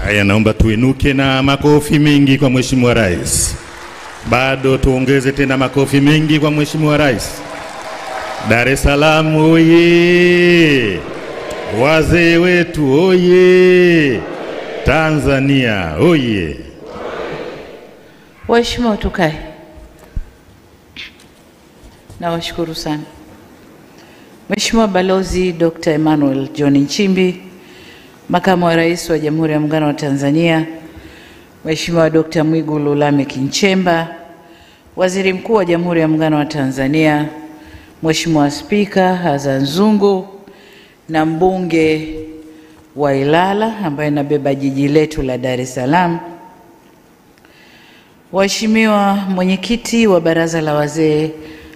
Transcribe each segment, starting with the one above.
Haya, naomba tuinuke na makofi mengi kwa Mheshimiwa Rais. Bado tuongeze tena makofi mengi kwa Mheshimiwa Rais. Dar es Salaam oye! Wazee wetu oye! Tanzania oye! Waheshimiwa, tukae. Nawashukuru sana. Mheshimiwa Balozi Dr. Emmanuel John Nchimbi, Makamu wa Rais wa Jamhuri ya Muungano wa Tanzania, Mheshimiwa Dr. Mwigulu Lameck Nchemba, Waziri Mkuu wa Jamhuri ya Muungano wa Tanzania, Mheshimiwa Spika Hassan Zungu na mbunge wa Ilala ambaye anabeba jiji letu la Dar es Salaam, Waheshimiwa mwenyekiti wa Baraza la Wazee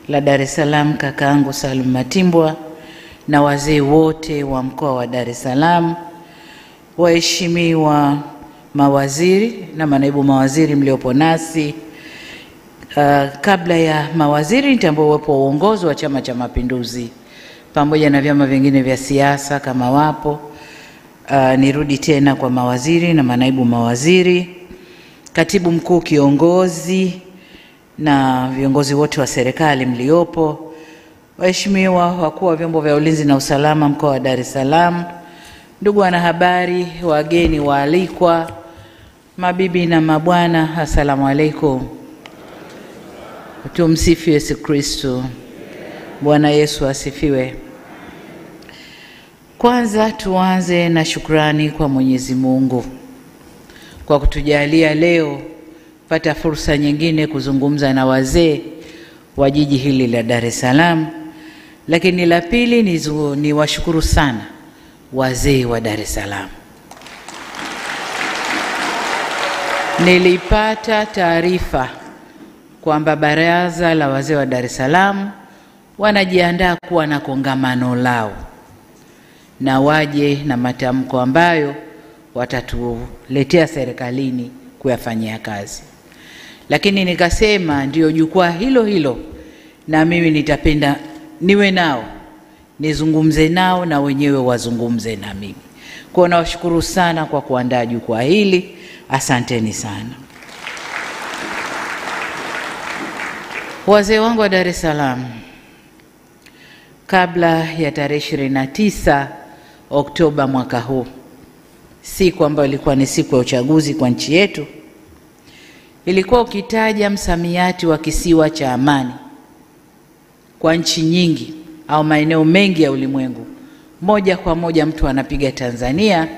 la Dar es Salaam kakaangu Salum Matimbwa na wazee wote wa mkoa wa Dar es Salaam, waheshimiwa mawaziri na manaibu mawaziri mliopo nasi. Kabla ya mawaziri nitambua uwepo wa uongozi wa Chama cha Mapinduzi pamoja na vyama vingine vya siasa kama wapo. Nirudi tena kwa mawaziri na manaibu mawaziri, katibu mkuu kiongozi na viongozi wote wa serikali mliopo, waheshimiwa wakuu wa vyombo vya ulinzi na usalama mkoa wa Dar es Salaam, ndugu wanahabari, wageni waalikwa, mabibi na mabwana, asalamu alaykum. Tumsifu Yesu Kristo. Bwana Yesu asifiwe. Kwanza tuanze na shukrani kwa Mwenyezi Mungu kwa kutujalia leo pata fursa nyingine kuzungumza na wazee wa jiji hili la Dar es Salaam. Lakini la pili ni washukuru sana wazee wa Dar es Salaam. Nilipata taarifa kwamba Baraza la Wazee wa Dar es Salaam wanajiandaa kuwa na kongamano lao na waje na matamko ambayo watatuletea serikalini kuyafanyia kazi. Lakini nikasema ndio jukwaa hilo hilo na mimi nitapenda niwe nao, nizungumze nao na wenyewe wazungumze na mimi. Kwa nawashukuru sana kwa kuandaa jukwaa hili. Asanteni sana. Wazee wangu wa Dar es Salaam, kabla ya tarehe 29 Oktoba mwaka huu, siku ambayo ilikuwa ni siku ya uchaguzi kwa nchi yetu, ilikuwa ukitaja msamiati wa kisiwa cha amani kwa nchi nyingi au maeneo mengi ya ulimwengu, moja kwa moja mtu anapiga Tanzania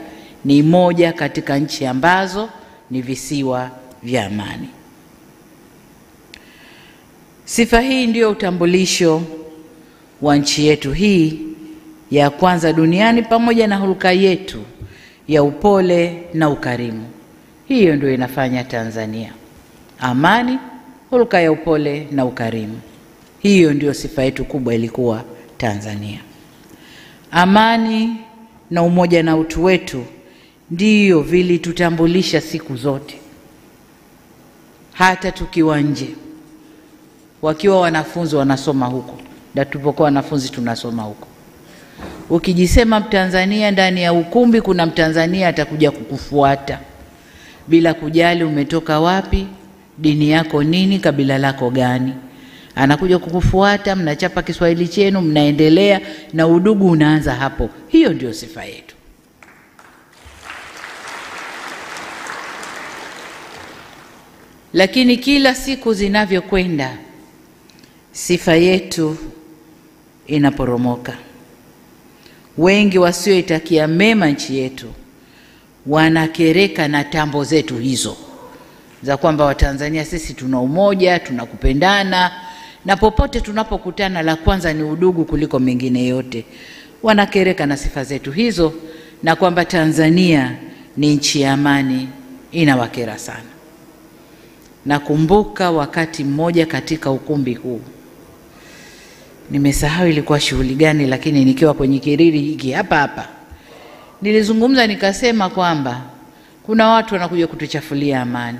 ni moja katika nchi ambazo ni visiwa vya amani. Sifa hii ndio utambulisho wa nchi yetu hii ya kwanza duniani, pamoja na hulka yetu ya upole na ukarimu. Hiyo ndio inafanya Tanzania. Amani, hulka ya upole na ukarimu. Hiyo ndio sifa yetu kubwa ilikuwa Tanzania. Amani na umoja na utu wetu ndiyo vilitutambulisha siku zote. Hata tukiwa nje, wakiwa wanafunzi wanasoma huko, na tulipokuwa wanafunzi tunasoma huko. Ukijisema Mtanzania ndani ya ukumbi, kuna Mtanzania atakuja kukufuata bila kujali umetoka wapi, dini yako nini, kabila lako gani. Anakuja kukufuata, mnachapa Kiswahili chenu, mnaendelea na udugu unaanza hapo. Hiyo ndio sifa yetu. Lakini kila siku zinavyokwenda, sifa yetu inaporomoka. Wengi wasioitakia mema nchi yetu wanakereka na tambo zetu hizo za kwamba Watanzania sisi tuna umoja, tunakupendana, na popote tunapokutana la kwanza ni udugu kuliko mengine yote. Wanakereka na sifa zetu hizo, na kwamba Tanzania ni nchi ya amani. Inawakera sana. Nakumbuka wakati mmoja katika ukumbi huu, nimesahau ilikuwa shughuli gani, lakini nikiwa kwenye kiriri hiki hapa nilizungumza nikasema kwamba kuna watu wanakuja kutuchafulia amani.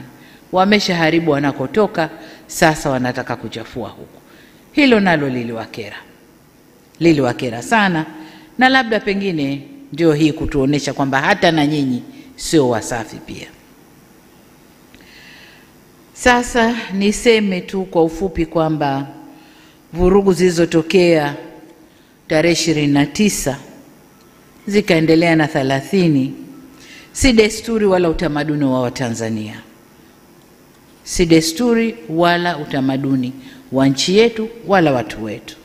Wameshaharibu wanakotoka, sasa wanataka kuchafua huko. Hilo nalo liliwakera sana, na labda pengine ndio hii kutuonesha kwamba hata na nyinyi sio wasafi pia. Sasa niseme tu kwa ufupi kwamba vurugu zilizotokea tarehe 29 zikaendelea na 30 si desturi wala utamaduni wa Watanzania, si desturi wala utamaduni wa nchi yetu wala watu wetu.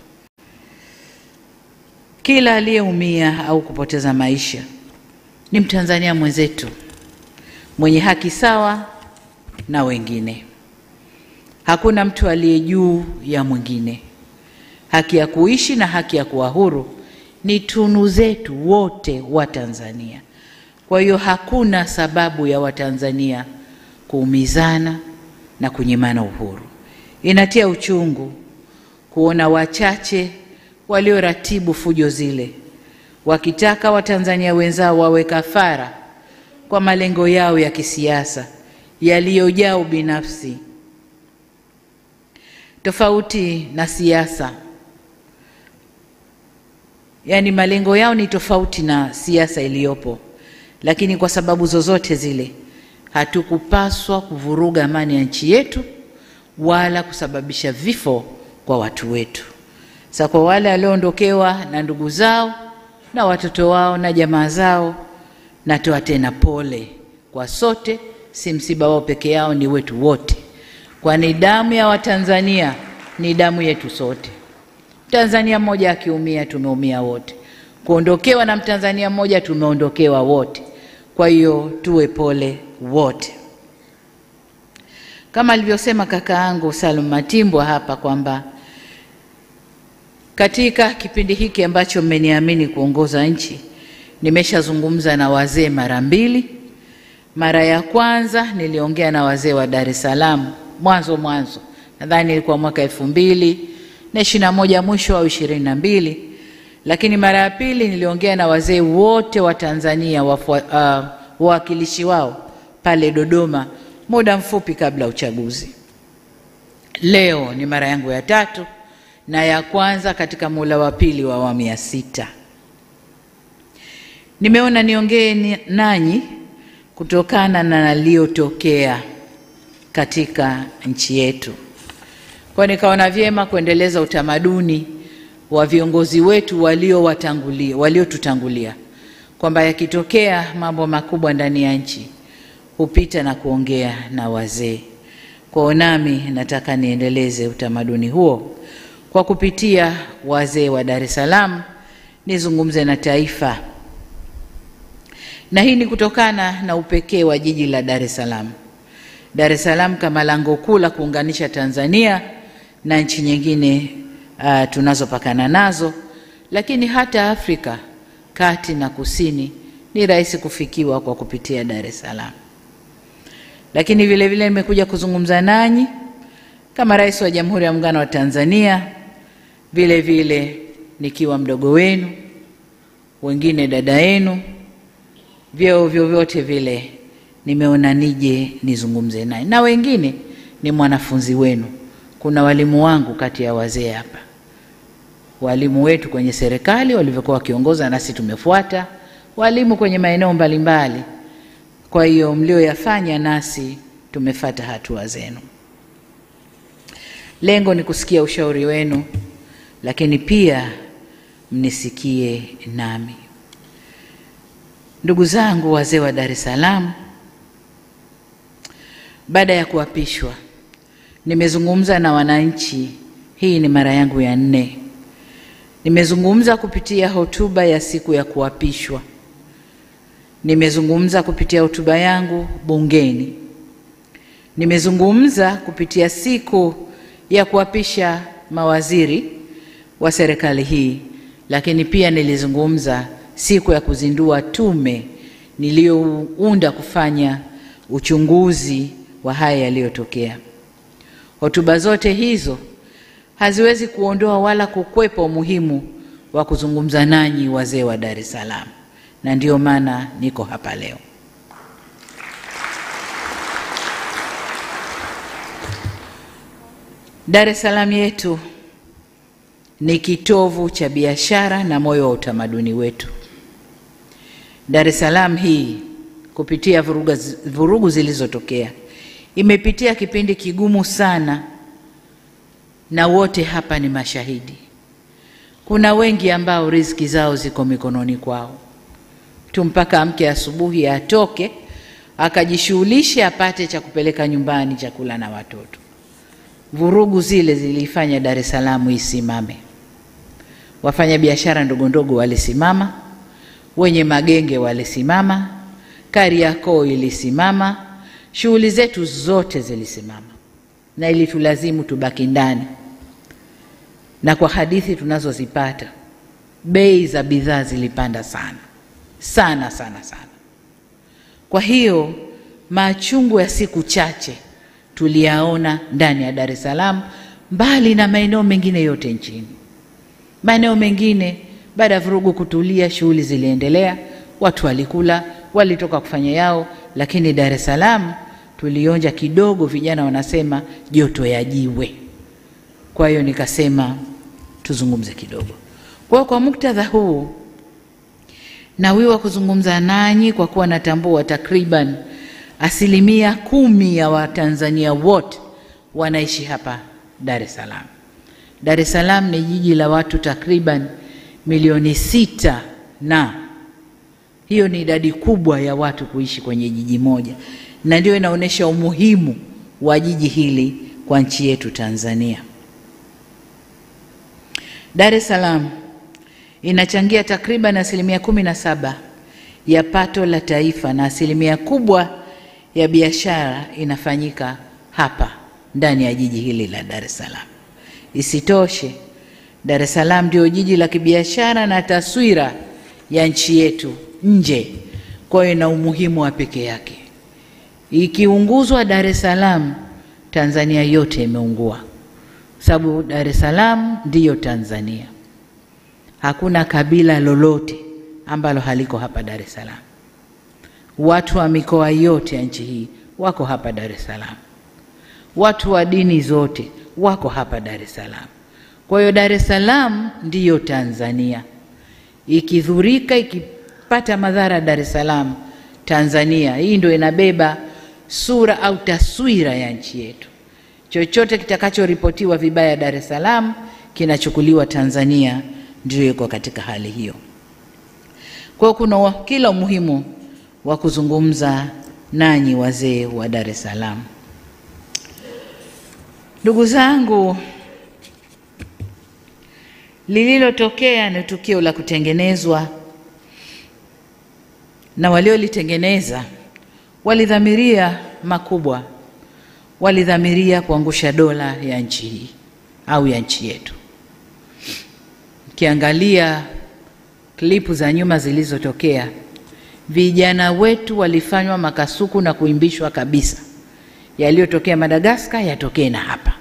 Kila aliyeumia au kupoteza maisha ni Mtanzania mwenzetu mwenye haki sawa na wengine. Hakuna mtu aliye juu ya mwingine. Haki ya kuishi na haki ya kuwa huru ni tunu zetu wote wa Tanzania. Kwa hiyo hakuna sababu ya Watanzania kuumizana na kunyimana uhuru. Inatia uchungu kuona wachache walioratibu fujo zile wakitaka Watanzania wenzao wawe kafara kwa malengo yao ya kisiasa yaliyojaa ubinafsi. Tofauti na siasa, yani malengo yao ni tofauti na siasa iliyopo, lakini kwa sababu zozote zile hatukupaswa kuvuruga amani ya nchi yetu wala kusababisha vifo kwa watu wetu. Sasa kwa wale walioondokewa na ndugu zao na watoto wao na jamaa zao, natoa tena pole kwa sote. Si msiba wao peke yao, ni wetu wote, kwani damu ya Watanzania ni damu yetu sote. Tanzania mmoja akiumia tumeumia wote, kuondokewa na Mtanzania mmoja tumeondokewa wote. Kwa hiyo tuwe pole wote. Kama alivyosema kakaangu Salum Matimbwa hapa kwamba katika kipindi hiki ambacho mmeniamini kuongoza nchi, nimeshazungumza na wazee mara 2. Mara ya kwanza niliongea na wazee wa Dar es Salaam mwanzo, nadhani ilikuwa mwaka 2021 mwisho au 22. Lakini mara ya pili niliongea na wazee wote wa Tanzania, wawakilishi wao pale Dodoma muda mfupi kabla uchaguzi. Leo ni mara yangu ya 3 na ya kwanza katika muhula wa pili wa awamu ya 6. Nimeona niongee nanyi kutokana na naliyotokea katika nchi yetu. Kwa nikaona vyema kuendeleza utamaduni wa viongozi wetu waliotutangulia kwamba yakitokea mambo makubwa ndani ya nchi hupita na kuongea na wazee. Kwa nami nataka niendeleze utamaduni huo kwa kupitia wazee wa Dar es Salaam, nizungumze na taifa. Na hii ni kutokana na upekee wa jiji la Dar es Salaam. Dar es Salaam kama lango kuu la kuunganisha Tanzania na nchi nyingine tunazopakana nazo, lakini hata Afrika kati na kusini ni rahisi kufikiwa kwa kupitia Dar es Salaam. Lakini vile vile nimekuja kuzungumza nanyi kama Rais wa Jamhuri ya Muungano wa Tanzania, vile vile nikiwa mdogo wenu, wengine dada yenu, vyeo vyovyote vile nimeona nije nizungumze naye. Na wengine ni mwanafunzi wenu. Kuna walimu wangu kati ya wazee hapa, walimu wetu kwenye serikali walivyokuwa wakiongoza nasi tumefuata, walimu kwenye maeneo mbalimbali. Kwa hiyo mlioyafanya nasi tumefuata hatua zenu. Lengo ni kusikia ushauri wenu, lakini pia mnisikie nami. Ndugu zangu wazee wa Dar es Salaam, baada ya kuapishwa nimezungumza na wananchi. Hii ni mara yangu ya 4. Nimezungumza kupitia hotuba ya siku ya kuapishwa. Nimezungumza kupitia hotuba yangu bungeni. Nimezungumza kupitia siku ya kuapisha mawaziri wa serikali hii, lakini pia nilizungumza siku ya kuzindua tume niliyounda kufanya uchunguzi wa haya yaliyotokea. Hotuba zote hizo haziwezi kuondoa wala kukwepa umuhimu wa kuzungumza nanyi wazee wa Dar es Salaam, na ndio maana niko hapa leo. Dar es Salaam yetu ni kitovu cha biashara na moyo wa utamaduni wetu. Dar es Salaam hii kupitia vurugu zilizotokea. Imepitia kipindi kigumu sana, na wote hapa ni mashahidi. Kuna wengi ambao riziki zao ziko mikononi kwao tu, mpaka amke asubuhi atoke akajishughulishe apate cha kupeleka nyumbani, chakula na watoto. Vurugu zile zilifanya Dar es Salaam isimame. Wafanya biashara ndogo ndogo walisimama, wenye magenge walisimama, Kariakoo ilisimama, shughuli zetu zote zilisimama, na ilitulazimu tubaki ndani. Na kwa hadithi tunazozipata, bei za bidhaa zilipanda sana sana sana sana. Kwa hiyo machungu ya siku chache tuliyaona ndani ya Dar es Salaam, mbali na maeneo mengine yote nchini. Maeneo mengine baada ya vurugu kutulia, shughuli ziliendelea, watu walikula, walitoka kufanya yao, lakini Dar es Salaam tulionja kidogo, vijana wanasema joto ya jiwe. Kwa hiyo nikasema tuzungumze kidogo. Kwa muktadha huu nawiwa kuzungumza nanyi kwa kuwa natambua takriban 10% ya Watanzania wote wanaishi hapa Dar es Salaam. Dar es Salaam ni jiji la watu takriban milioni 6, na hiyo ni idadi kubwa ya watu kuishi kwenye jiji moja, na ndio inaonyesha umuhimu wa jiji hili kwa nchi yetu Tanzania. Dar es Salaam inachangia takriban 17% ya pato la taifa, na asilimia kubwa ya biashara inafanyika hapa ndani ya jiji hili la Dar es Salaam. Isitoshe, Dar es Salaam ndio jiji la kibiashara na taswira ya nchi yetu nje, kwa hiyo ina umuhimu wa pekee yake. Ikiunguzwa Dar es Salaam, Tanzania yote imeungua, sababu Dar es Salaam ndiyo Tanzania. Hakuna kabila lolote ambalo haliko hapa Dar es Salaam. Watu wa mikoa yote ya nchi hii wako hapa Dar es Salaam. Watu wa dini zote wako hapa Dar es Salaam. Kwa hiyo Dar es Salaam ndiyo Tanzania. Ikidhurika, ikipata madhara Dar es Salaam, Tanzania hii ndio inabeba sura au taswira ya nchi yetu. Chochote kitakachoripotiwa vibaya Dar es Salaam kinachukuliwa Tanzania, ndio yuko katika hali hiyo. Kwa hiyo kuna kila umuhimu wa kuzungumza nanyi wazee wa Dar es Salaam. Ndugu zangu, lililotokea ni tukio la kutengenezwa, na waliolitengeneza walidhamiria makubwa. Walidhamiria kuangusha dola ya nchi hii au ya nchi yetu. Kiangalia klipu za nyuma zilizotokea, vijana wetu walifanywa makasuku na kuimbishwa kabisa. Yaliyotokea Madagascar yatokee na hapa.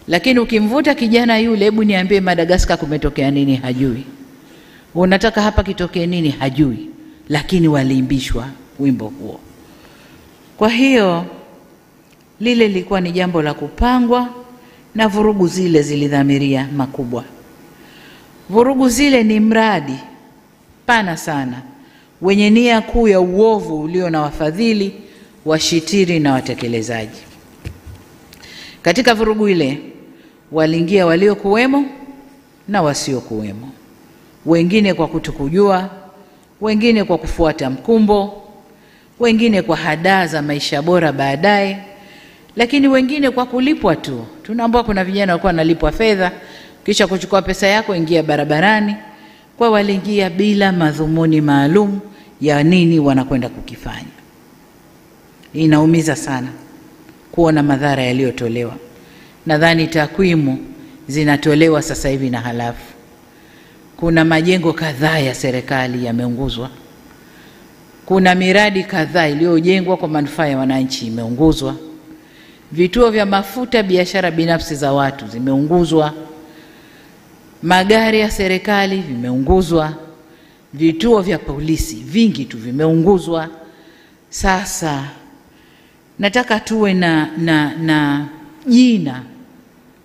Lakini ukimvuta kijana yule, hebu niambie Madagascar kumetokea nini, hajui. Unataka hapa kitokee nini, hajui. Lakini waliimbishwa wimbo huo. Kwa hiyo lile lilikuwa ni jambo la kupangwa, na vurugu zile zilidhamiria makubwa. Vurugu zile ni mradi pana sana wenye nia kuu ya uovu ulio na wafadhili, washitiri na watekelezaji. Katika vurugu ile waliingia waliokuwemo na wasiokuwemo, wengine kwa kutokujua, wengine kwa kufuata mkumbo, wengine kwa hadaa za maisha bora baadaye, lakini wengine kwa kulipwa tu. Tunaambiwa kuna vijana walikuwa wanalipwa fedha, kisha kuchukua pesa yako ingia barabarani. Kwa waliingia bila madhumuni maalum ya nini wanakwenda kukifanya. Inaumiza sana kuona madhara yaliyotolewa. Nadhani takwimu zinatolewa sasa hivi na halafu. Kuna majengo kadhaa ya serikali yameunguzwa. Kuna miradi kadhaa iliyojengwa kwa manufaa ya wananchi imeunguzwa. Vituo vya mafuta, biashara binafsi za watu zimeunguzwa. Magari ya serikali vimeunguzwa. Vituo vya polisi vingi tu vimeunguzwa. Sasa nataka tuwe na jina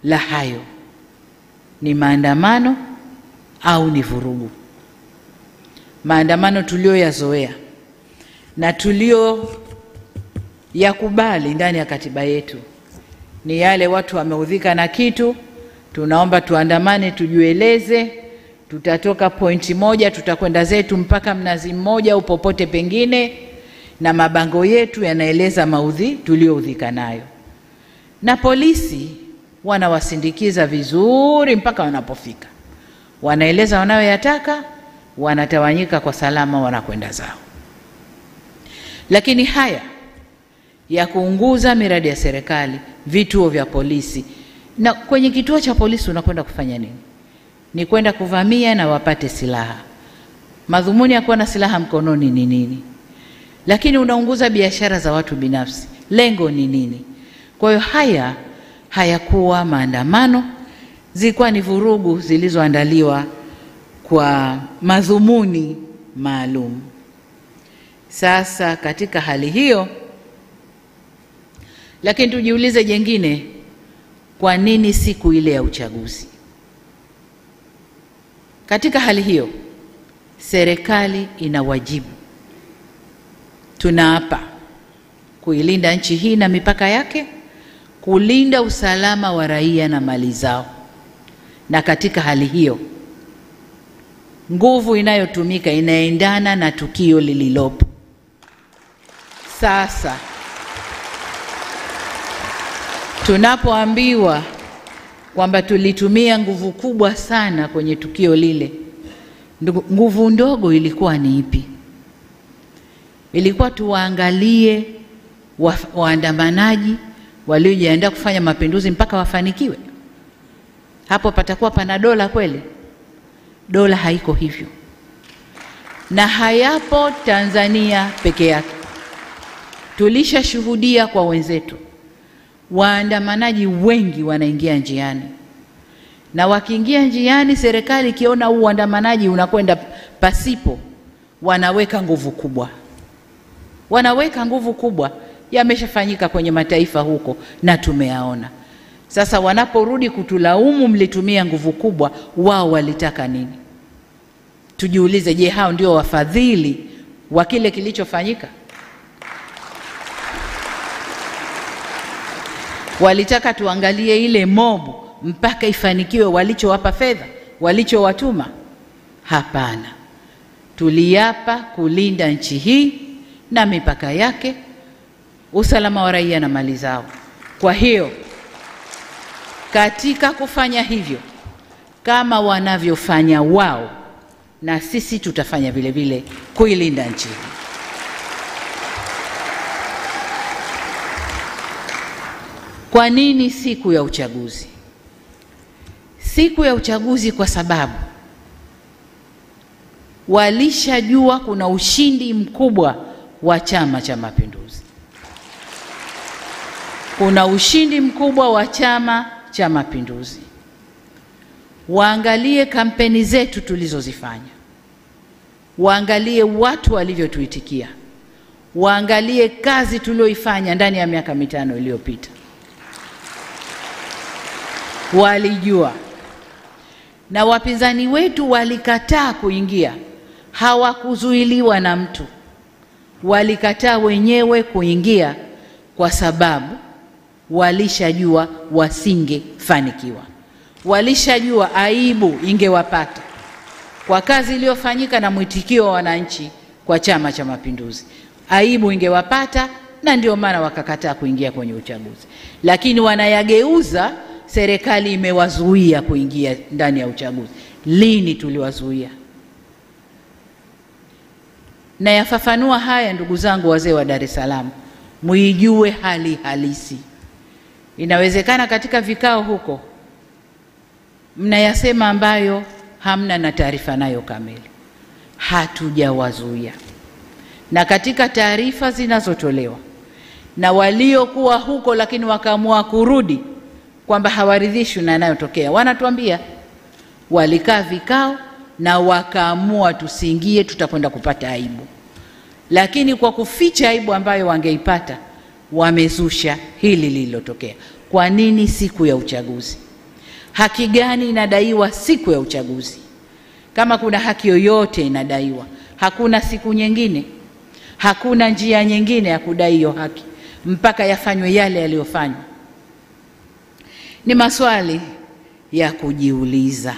la hayo. Ni maandamano au ni vurugu? Maandamano tulioyazoea na tulio yakubali ndani ya katiba yetu ni yale watu wameudhika na kitu, tunaomba tuandamane, tujueleze, tutatoka pointi moja, tutakwenda zetu mpaka Mnazi Mmoja au popote pengine, na mabango yetu yanaeleza maudhi tulioudhika nayo. Na polisi wanawasindikiza vizuri mpaka wanapofika. Wanaeleza wanayoyataka, wanatawanyika kwa salama, wanakwenda zao. Lakini haya ya kuunguza miradi ya serikali, vituo vya polisi, na kwenye kituo cha polisi unakwenda kufanya nini? Ni kwenda kuvamia na wapate silaha. Madhumuni ya kuwa na silaha mkononi ni nini? Lakini unaunguza biashara za watu binafsi. Lengo ni nini? Kwa hiyo haya hayakuwa maandamano, zilikuwa ni vurugu zilizoandaliwa kwa madhumuni maalum. Sasa katika hali hiyo, lakini tujiulize jengine, kwa nini siku ile ya uchaguzi? Katika hali hiyo, serikali ina wajibu. Tunaapa kuilinda nchi hii na mipaka yake, kulinda usalama wa raia na mali zao. Na katika hali hiyo, nguvu inayotumika inaendana na tukio lililopo. Sasa tunapoambiwa kwamba tulitumia nguvu kubwa sana kwenye tukio lile, nguvu ndogo ilikuwa ni ipi? Ilikuwa tuwaangalie waandamanaji waliojiandaa kufanya mapinduzi mpaka wafanikiwe? Hapo patakuwa pana dola kweli? Dola haiko hivyo, na hayapo Tanzania peke yake. Tulishashuhudia kwa wenzetu, waandamanaji wengi wanaingia njiani, na wakiingia njiani, serikali ikiona huu uandamanaji unakwenda pasipo, wanaweka nguvu kubwa. Wanaweka nguvu kubwa. Yameshafanyika kwenye mataifa huko na tumeyaona. Sasa wanaporudi kutulaumu mlitumia nguvu kubwa, wao walitaka nini? Tujiulize, je, hao ndio wafadhili wa kile kilichofanyika? Walitaka tuangalie ile mobu mpaka ifanikiwe walichowapa fedha, walichowatuma? Hapana. Tuliapa kulinda nchi hii na mipaka yake, usalama wa raia na mali zao. Kwa hiyo katika kufanya hivyo, kama wanavyofanya wao, na sisi tutafanya vile vile kuilinda nchi. Kwa nini siku ya uchaguzi? Siku ya uchaguzi kwa sababu walishajua kuna ushindi mkubwa wa Chama cha Mapinduzi. Kuna ushindi mkubwa wa Chama cha Mapinduzi. Waangalie kampeni zetu tulizozifanya, waangalie watu walivyotuitikia, waangalie kazi tulioifanya ndani ya miaka 5 iliyopita. Walijua, na wapinzani wetu walikataa kuingia. Hawakuzuiliwa na mtu, walikataa wenyewe kuingia kwa sababu walishajua wasingefanikiwa. Walishajua aibu ingewapata kwa kazi iliyofanyika na mwitikio wa wananchi kwa Chama cha Mapinduzi. Aibu ingewapata, na ndio maana wakakataa kuingia kwenye uchaguzi. Lakini wanayageuza, serikali imewazuia kuingia ndani ya uchaguzi. Lini tuliwazuia? Na yafafanua haya, ndugu zangu wazee wa Dar es Salaam, muijue hali halisi. Inawezekana katika vikao huko mnayasema ambayo hamna na taarifa nayo kamili. Hatujawazuia. Na katika taarifa zinazotolewa na waliokuwa huko lakini wakaamua kurudi kwamba hawaridhishwi na yanayotokea, wanatuambia walikaa vikao na wakaamua tusiingie, tutakwenda kupata aibu. Lakini kwa kuficha aibu ambayo wangeipata, wamezusha hili lililotokea. Kwa nini siku ya uchaguzi? Haki gani inadaiwa siku ya uchaguzi? Kama kuna haki yoyote inadaiwa, hakuna siku nyingine. Hakuna njia nyingine ya kudai hiyo haki mpaka yafanywe yale yaliyofanywa. Ni maswali ya kujiuliza.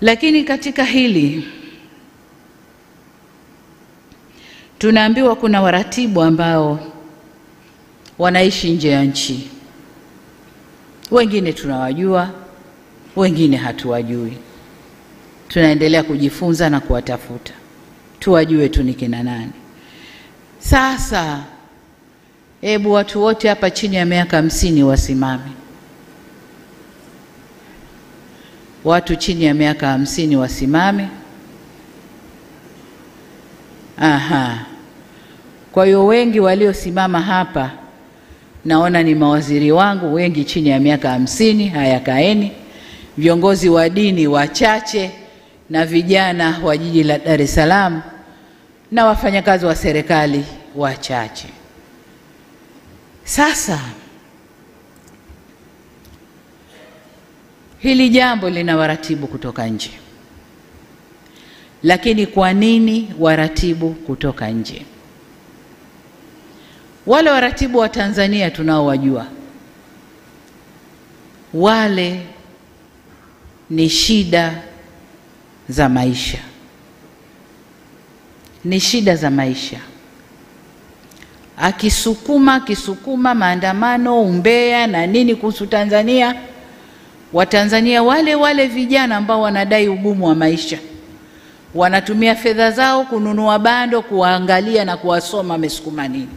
Lakini katika hili tunaambiwa kuna waratibu ambao wanaishi nje ya nchi. Wengine tunawajua, wengine hatuwajui. Tunaendelea kujifunza na kuwatafuta, tuwajue tu ni kina nani. Sasa hebu watu wote hapa chini ya miaka 50 wasimame. Watu chini ya miaka 50 wasimame. Aha. Kwa hiyo wengi waliosimama hapa naona ni mawaziri wangu, wengi chini ya miaka 50. Haya, kaeni. Viongozi wa dini wachache na vijana wa jiji la Dar es Salaam na wafanyakazi wa serikali wachache. Sasa hili jambo lina waratibu kutoka nje. Lakini kwa nini waratibu kutoka nje? Wale waratibu wa Tanzania tunaowajua, wale ni shida za maisha. Ni shida za maisha. Akisukuma maandamano, umbea na nini kuhusu Tanzania, Watanzania wale vijana ambao wanadai ugumu wa maisha wanatumia fedha zao kununua bando, kuwaangalia na kuwasoma amesukuma nini.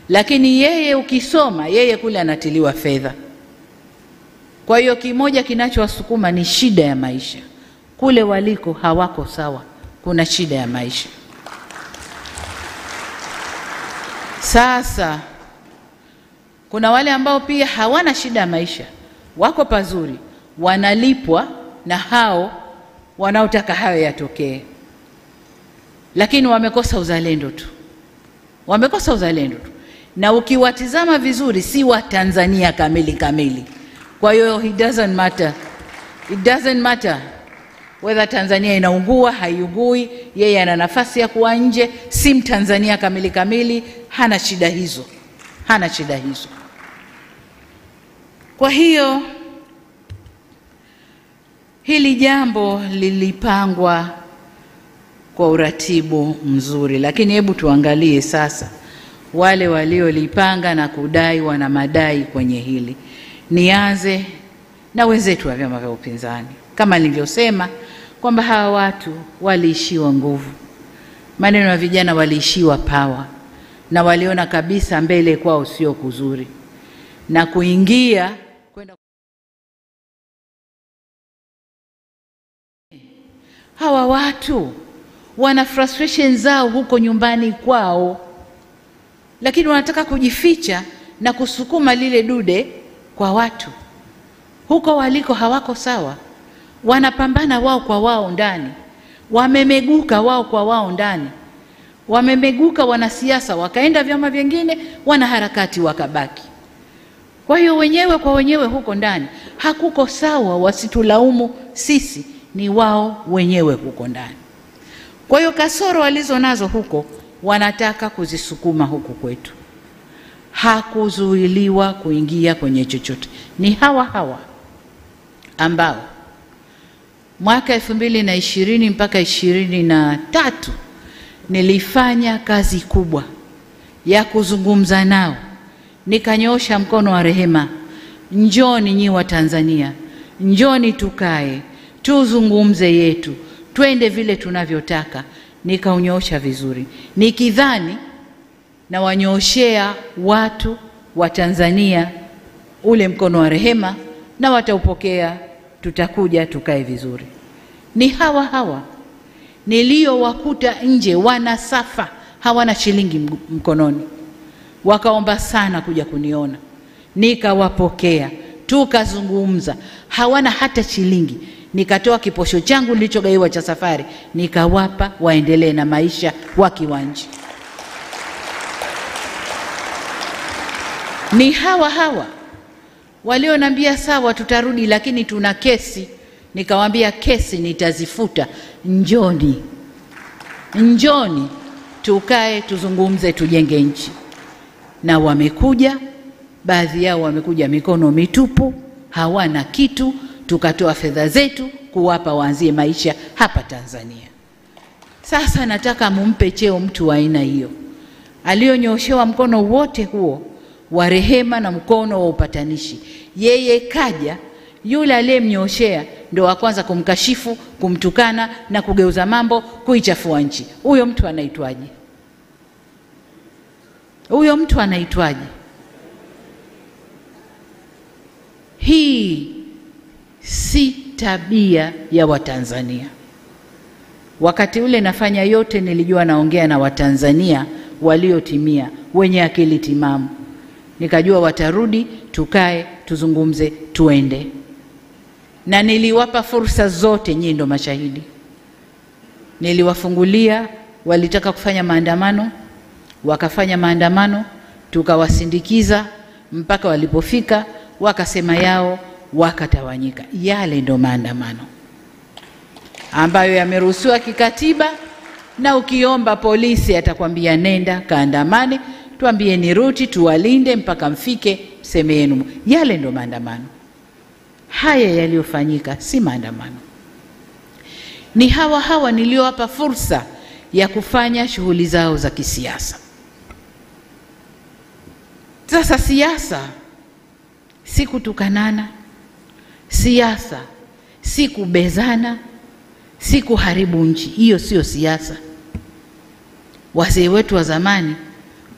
Lakini yeye ukisoma, yeye kule anatiliwa fedha. Kwa hiyo kimoja kinachowasukuma ni shida ya maisha. Kule waliko hawako sawa, kuna shida ya maisha. Sasa kuna wale ambao pia hawana shida ya maisha, wako pazuri, wanalipwa na hao wanaotaka hayo yatokee, lakini wamekosa uzalendo tu. Wamekosa uzalendo tu. Na ukiwatizama vizuri si wa Tanzania kamili. Kwa hiyo it doesn't matter whether Tanzania inaungua haiungui, yeye ana nafasi ya kuwa nje, si Mtanzania kamili, hana shida hizo. Kwa hiyo hili jambo lilipangwa kwa uratibu mzuri, lakini hebu tuangalie sasa wale waliolipanga na kudai wana madai kwenye hili. Nianze na wenzetu wa vyama vya upinzani. Kama nilivyosema kwamba hawa watu waliishiwa nguvu. Maneno ya vijana waliishiwa power na waliona kabisa mbele kwao sio kuzuri. Na kuingia kwenda hawa watu wana frustration zao huko nyumbani kwao, lakini wanataka kujificha na kusukuma lile dude kwa watu. Huko waliko hawako sawa. Wanapambana wao kwa wao ndani. Wamemeguka wao kwa wao ndani. Wamemeguka wanasiasa, wakaenda vyama vingine, wanaharakati wakabaki. Kwa hiyo wenyewe kwa wenyewe huko ndani hakuko sawa, wasitulaumu sisi, ni wao wenyewe huko ndani. Kwa hiyo kasoro walizo nazo huko wanataka kuzisukuma huku kwetu. Hakuzuiliwa kuingia kwenye chochote. Ni hawa ambao mwaka 2020 mpaka 2023 nilifanya kazi kubwa ya kuzungumza nao. Nikanyoosha mkono wa rehema, njoni nyi wa Tanzania, njoni tukae, tuzungumze yetu, twende vile tunavyotaka. Nikaunyoosha vizuri, nikidhani na wanyooshea watu wa Tanzania ule mkono wa rehema na wataupokea, tutakuja tukae vizuri. Ni hawa niliowakuta nje wanasafa, hawana shilingi mkononi, wakaomba sana kuja kuniona, nikawapokea, tukazungumza, hawana hata shilingi. Nikatoa kiposho changu nilichogaiwa cha safari, nikawapa waendelee na maisha wakiwa nje. Ni hawa walionambia sawa tutarudi, lakini tuna kesi Nikawaambia kesi nitazifuta, njoni tukae tuzungumze, tujenge nchi. Na wamekuja, baadhi yao wamekuja mikono mitupu, hawana kitu. Tukatoa fedha zetu kuwapa waanzie maisha hapa Tanzania. Sasa nataka mumpe cheo mtu wa aina hiyo, aliyonyoshewa mkono wote huo wa rehema na mkono wa upatanishi. Yeye kaja, yule aliyemnyoshea ndo wa kwanza kumkashifu, kumtukana na kugeuza mambo, kuichafua nchi. Huyo mtu anaitwaje? Hii si tabia ya Watanzania. Wakati ule nafanya yote, nilijua naongea na Watanzania waliotimia, wenye akili timamu. Nikajua watarudi, tukae tuzungumze, tuende. Na niliwapa fursa zote, nyinyi ndo mashahidi. Niliwafungulia, walitaka kufanya maandamano, wakafanya maandamano, tukawasindikiza mpaka walipofika, wakasema yao, wakatawanyika. Yale ndo maandamano ambayo yameruhusiwa kikatiba, na ukiomba polisi atakwambia nenda kaandamane, tuambie ni ruti, tuwalinde mpaka mfike seme yenu. Yale ndo maandamano. Haya yaliyofanyika si maandamano. Ni hawa niliowapa fursa ya kufanya shughuli zao za kisiasa. Sasa siasa si kutukanana, siasa si kubezana, si kuharibu nchi. Hiyo sio siasa. Wazee wetu wa zamani,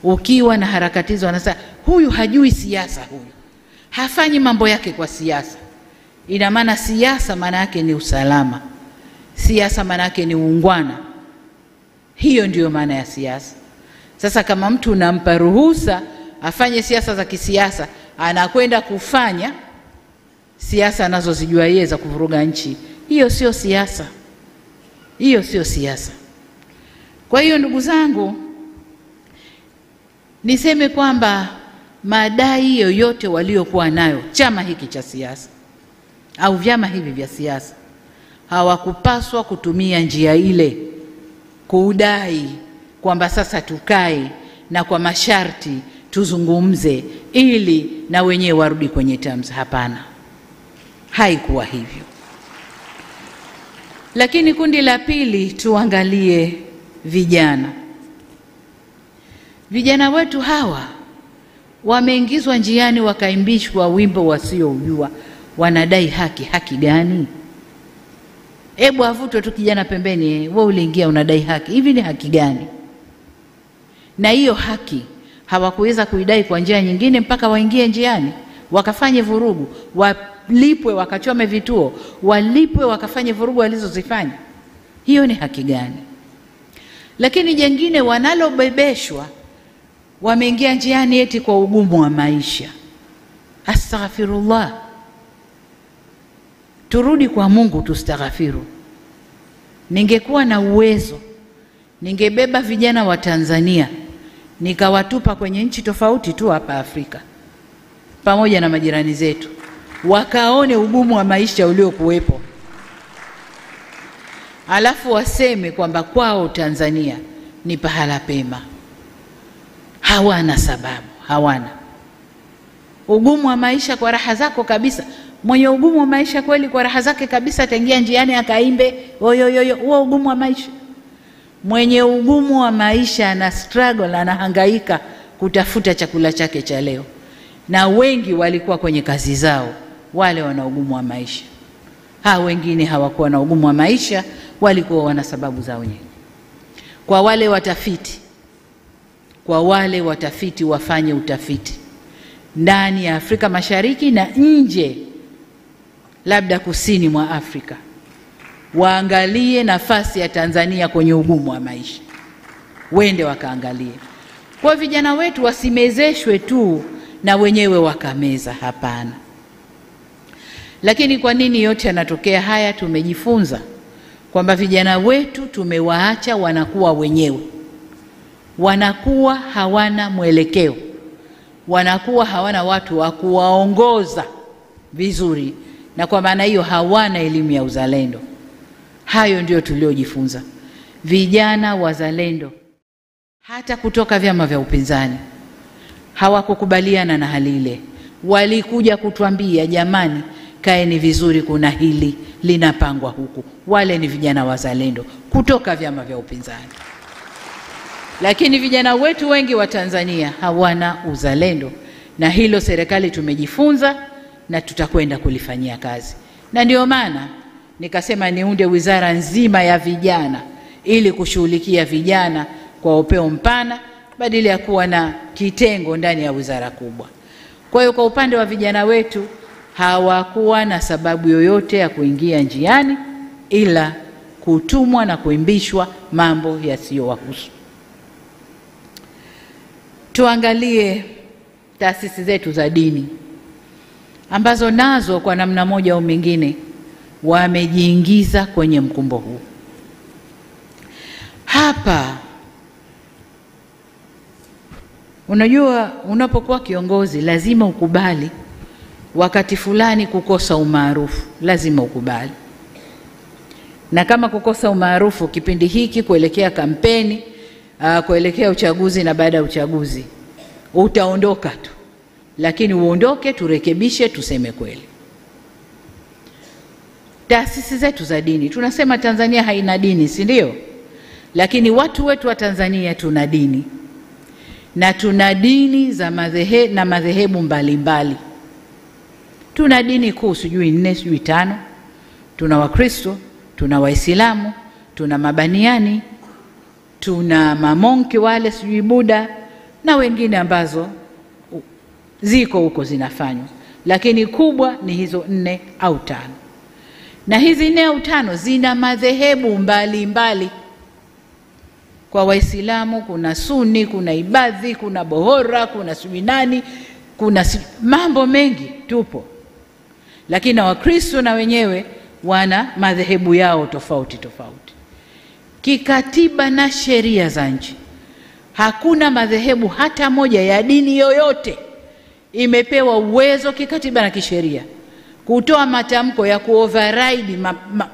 ukiwa na harakatizo, wanasema huyu hajui siasa, huyu hafanyi mambo yake kwa siasa. Ina maana siasa maana yake ni usalama, siasa maana yake ni uungwana. Hiyo ndiyo maana ya siasa. Sasa kama mtu unampa ruhusa afanye siasa za kisiasa, anakwenda kufanya siasa anazozijua yeye za kuvuruga nchi, hiyo sio siasa. Hiyo sio siasa. Kwa hiyo ndugu zangu, niseme kwamba madai yoyote waliokuwa nayo chama hiki cha siasa au vyama hivi vya siasa, hawakupaswa kutumia njia ile kudai kwamba sasa tukae na kwa masharti tuzungumze ili na wenyewe warudi kwenye terms. Hapana, haikuwa hivyo. Lakini kundi la pili, tuangalie vijana. Vijana wetu hawa wameingizwa njiani, wakaimbishwa wimbo wasioujua. Wanadai haki. Haki gani? Hebu avutwe tu kijana pembeni, wewe uliingia unadai haki. Hivi ni haki gani? Na hiyo haki hawakuweza kuidai kwa njia nyingine mpaka waingie njiani, wakafanye vurugu, walipwe, wakachome vituo, walipwe, wakafanye vurugu walizozifanya. Hiyo ni haki gani? Lakini jengine wanalobebeshwa, wameingia njiani eti kwa ugumu wa maisha. Astaghfirullah. Turudi kwa Mungu tustaghfiru. Ningekuwa na uwezo, ningebeba vijana wa Tanzania nikawatupa kwenye nchi tofauti tu hapa Afrika pamoja na majirani zetu, wakaone ugumu wa maisha uliokuwepo, alafu waseme kwamba kwao Tanzania ni pahala pema. Hawana sababu, hawana. Ugumu wa maisha kwa raha zako kabisa. Mwenye ugumu wa maisha kweli kwa raha zake kabisa ataingia njiani akaimbe oyoyoyo, huo ugumu wa maisha. Mwenye ugumu wa maisha ana struggle, anahangaika kutafuta chakula chake cha leo. Na wengi walikuwa kwenye kazi zao, wale wana ugumu wa maisha. Wengine hawakuwa na ugumu wa maisha, walikuwa wana sababu zao wenyewe. Kwa wale watafiti wafanye utafiti ndani ya Afrika Mashariki na nje, labda kusini mwa Afrika, waangalie nafasi ya Tanzania kwenye ugumu wa maisha. Wende wakaangalie. Kwa vijana wetu wasimezeshwe tu na wenyewe wakameza, hapana. Lakini kwa nini yote yanatokea haya? Tumejifunza kwamba vijana wetu tumewaacha wanakuwa wenyewe. Wanakuwa hawana mwelekeo. Wanakuwa hawana watu wa kuwaongoza vizuri na kwa maana hiyo hawana elimu ya uzalendo. Hayo ndio tuliojifunza. Vijana wazalendo hata kutoka vyama vya upinzani hawakukubaliana na hali ile. Walikuja kutuambia, jamani, kaeni vizuri, kuna hili linapangwa huku. Wale ni vijana wazalendo kutoka vyama vya upinzani. Lakini vijana wetu wengi wa Tanzania hawana uzalendo, na hilo serikali tumejifunza na tutakwenda kulifanyia kazi. Na ndio maana nikasema niunde wizara nzima ya vijana ili kushughulikia vijana kwa upeo mpana badala ya kuwa na kitengo ndani ya wizara kubwa. Kwa hiyo kwa upande wa vijana wetu hawakuwa na sababu yoyote ya kuingia njiani ila kutumwa na kuimbishwa mambo yasiyowahusu. Tuangalie taasisi zetu za dini ambazo nazo kwa namna moja au mingine wamejiingiza kwenye mkumbo huu. Hapa unajua, unapokuwa kiongozi lazima ukubali wakati fulani kukosa umaarufu, lazima ukubali. Na kama kukosa umaarufu kipindi hiki kuelekea kampeni, kuelekea uchaguzi na baada ya uchaguzi, utaondoka tu. Lakini uondoke, turekebishe, tuseme kweli. Taasisi zetu za dini, tunasema Tanzania haina dini, si ndio? Lakini watu wetu wa Tanzania tuna dini. Na tuna dini za madhehebu mbalimbali. Tuna dini kuu sijui 4 sijui 5. Tuna Wakristo, tuna Waislamu, tuna Mabaniani, tuna mamonki wale sijui Buddha na wengine ambazo ziko huko zinafanywa. Lakini kubwa ni hizo 4 au 5. Na hizi 4 au 5 zina madhehebu mbalimbali. Kwa Waislamu kuna Sunni, kuna Ibadhi, kuna Bohora, kuna Suminani, kuna mambo mengi tupo. Lakini na Wakristo na wenyewe wana madhehebu yao tofauti tofauti. Kikatiba na sheria za nchi, hakuna madhehebu hata moja ya dini yoyote imepewa uwezo kikatiba na kisheria kutoa matamko ya kuoverride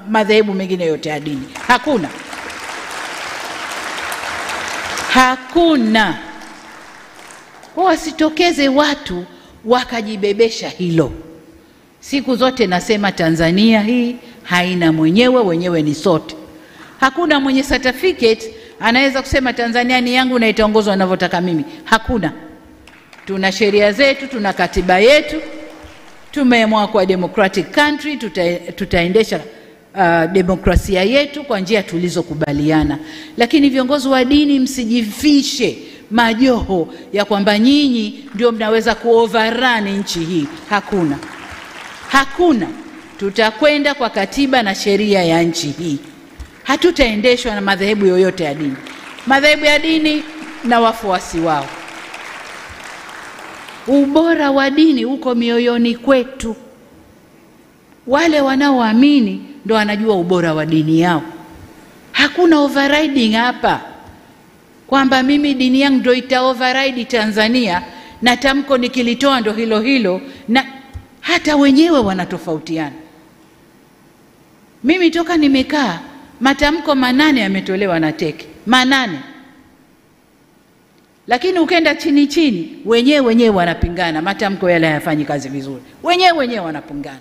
madhehebu mengine yote ya dini. Hakuna. Hakuna. Kwa wasitokeze watu wakajibebesha hilo. Siku zote nasema Tanzania hii haina mwenyewe, wenyewe ni sote. Hakuna mwenye certificate anaweza kusema Tanzania ni yangu na itaongozwa ninavyotaka mimi. Hakuna. Tuna sheria zetu, tuna katiba yetu. Tumeamua kwa democratic country tutaendesha demokrasia yetu kwa njia tulizokubaliana. Lakini viongozi wa dini msijifishe majoho ya kwamba nyinyi ndio mnaweza kuoverrun nchi hii. Hakuna. Hakuna. Tutakwenda kwa katiba na sheria ya nchi hii. Hatutaendeshwa na madhehebu yoyote ya dini. Madhehebu ya dini na wafuasi wao. Ubora wa dini uko mioyoni kwetu. Wale wanaoamini ndio wanajua ubora wa dini yao. Hakuna overriding hapa. Kwamba mimi dini yangu ndio ita override Tanzania na tamko nikilitoa ndio hilo hilo, na hata wenyewe wanatofautiana. Mimi toka nimekaa matamko 8 yametolewa na teke. 8. Lakini ukenda chini chini wenyewe wanapingana, matamko yale hayafanyi kazi vizuri. Wenyewe wanapingana.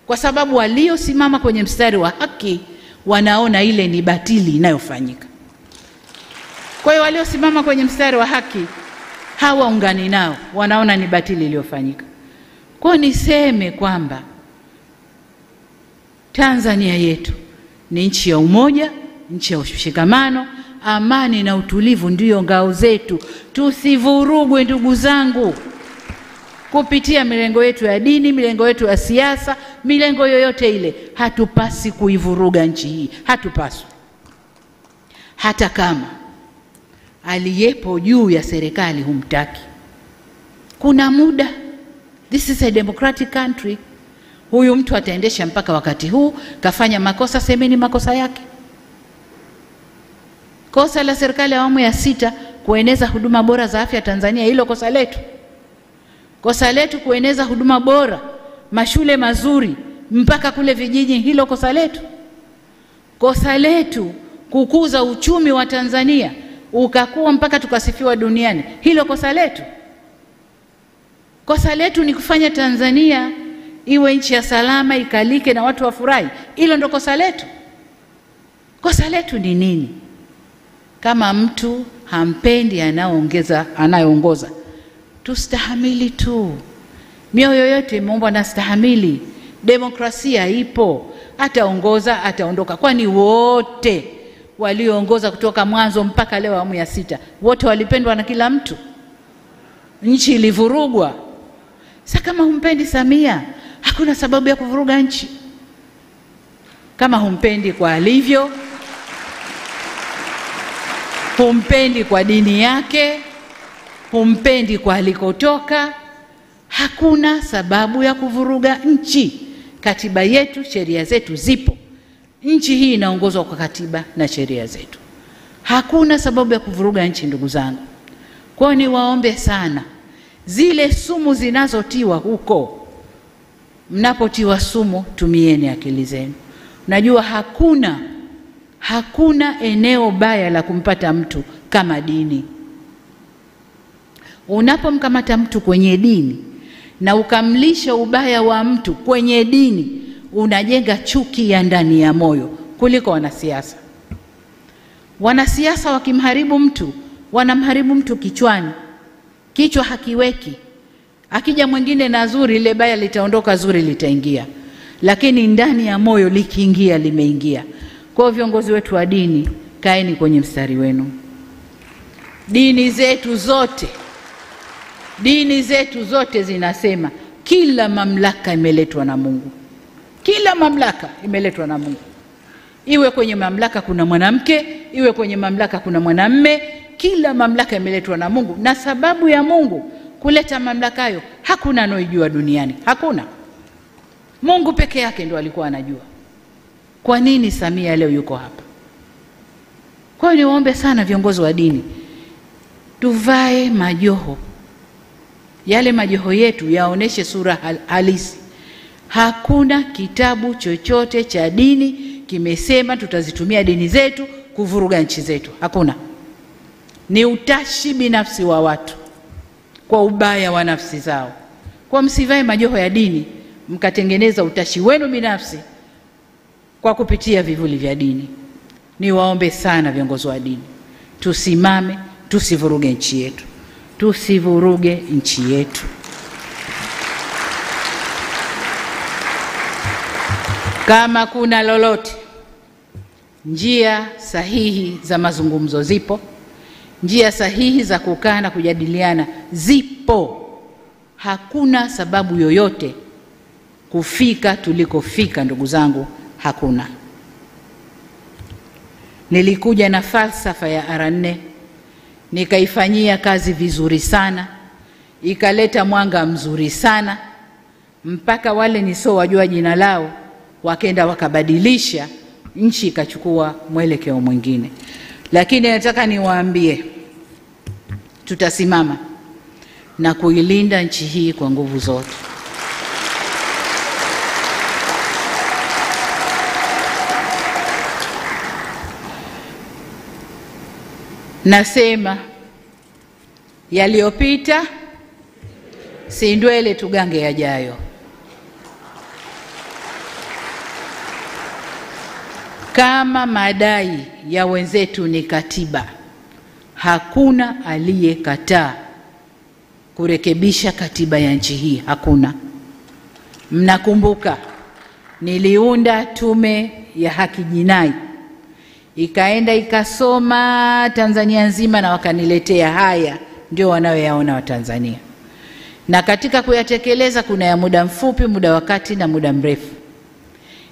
Kwa sababu waliosimama kwenye mstari wa haki wanaona ile ni batili inayofanyika. Kwa hiyo waliosimama kwenye mstari wa haki hawaungani nao, wanaona ni batili iliyofanyika. Kwa niseme kwamba Tanzania yetu ni nchi ya umoja, nchi ya ushikamano, amani na utulivu ndio ngao zetu. Tusivurugwe ndugu zangu kupitia milengo yetu ya dini, milengo yetu ya siasa, milengo yoyote ile. Hatupasi kuivuruga nchi hii, hatupaswi. Hata kama aliyepo juu ya serikali humtaki. Kuna muda, this is a democratic country. Huyu mtu ataendesha mpaka wakati huu, kafanya makosa, semeni makosa yake. Kosa la serikali ya awamu ya 6 kueneza huduma bora za afya Tanzania, hilo kosa letu. Kosa letu kueneza huduma bora, mashule mazuri, mpaka kule vijiji. Hilo kosa letu? Kosa letu kukuza uchumi wa Tanzania ukakuwa mpaka tukasifiwa duniani. Hilo kosa letu? Kosa letu ni kufanya Tanzania iwe nchi ya salama, ikalike na watu wafurahi. Hilo ndo kosa letu? Kosa letu ni nini? Kama mtu hampendi anayeongoza, tustahamili tu. Mioyo yote imeumbwa na stahamili. Demokrasia ipo, ataongoza, ataondoka. Kwani wote walioongoza kutoka mwanzo mpaka leo awamu ya 6 wote walipendwa na kila mtu? Nchi ilivurugwa. Sasa kama humpendi Samia, hakuna sababu ya kuvuruga nchi. Kama humpendi kwa alivyo, humpendi kwa dini yake, humpendi kwa alikotoka, hakuna sababu ya kuvuruga nchi. Katiba yetu, sheria zetu zipo. Nchi hii inaongozwa kwa katiba na sheria zetu. Hakuna sababu ya kuvuruga nchi, ndugu zangu. Kwa hiyo niwaombe sana, zile sumu zinazotiwa huko, mnapotiwa sumu tumieni akili zenu. Najua hakuna eneo baya la kumpata mtu kama dini. Unapomkamata mtu kwenye dini na ukamlisha ubaya wa mtu kwenye dini, unajenga chuki ya ndani ya moyo kuliko wanasiasa. Wanasiasa wakimharibu mtu, wanamharibu mtu kichwani. Kichwa hakiweki. Akija mwingine na zuri, ile baya litaondoka, zuri litaingia. Lakini ndani ya moyo likiingia, limeingia. Kwa viongozi wetu wa dini, kaeni kwenye mstari wenu. Dini zetu zote zinasema kila mamlaka imeletwa na Mungu. Kila mamlaka imeletwa na Mungu. Iwe kwenye mamlaka kuna mwanamke, iwe kwenye mamlaka kuna mwanamume, kila mamlaka imeletwa na Mungu. Na sababu ya Mungu kuleta mamlaka hayo, hakuna anojua duniani. Hakuna. Mungu peke yake ndo alikuwa anajua. Kwa nini Samia leo yuko hapa? Kwa hiyo niwaombe sana viongozi wa dini, tuvae majoho. Yale majoho yetu yaoneshe sura halisi. Hakuna kitabu chochote cha dini kimesema tutazitumia dini zetu kuvuruga nchi zetu. Hakuna. Ni utashi binafsi wa watu kwa ubaya wa nafsi zao. Kwa msivae majoho ya dini mkatengeneza utashi wenu binafsi kwa kupitia vivuli vya dini. Niwaombe sana viongozi wa dini, tusimame, tusivuruge nchi yetu. Tusivuruge nchi yetu. Kama kuna lolote, njia sahihi za mazungumzo zipo. Njia sahihi za kukaa na kujadiliana zipo. Hakuna sababu yoyote kufika tulikofika, ndugu zangu, hakuna. Nilikuja na falsafa ya R4, nikaifanyia kazi vizuri sana, ikaleta mwanga mzuri sana, mpaka wale nisowajua jina lao wakenda wakabadilisha, nchi ikachukua mwelekeo mwingine. Lakini nataka niwaambie, tutasimama na kuilinda nchi hii kwa nguvu zote. Nasema yaliyopita si ndwele, tugange yajayo. Kama madai ya wenzetu ni katiba, hakuna aliyekataa kurekebisha katiba ya nchi hii. Hakuna. Mnakumbuka niliunda tume ya haki jinai, ikaenda ikasoma Tanzania nzima na wakaniletea haya ndio wanayoyaona wa Tanzania. Na katika kuyatekeleza kuna ya muda mfupi, muda wakati na muda mrefu.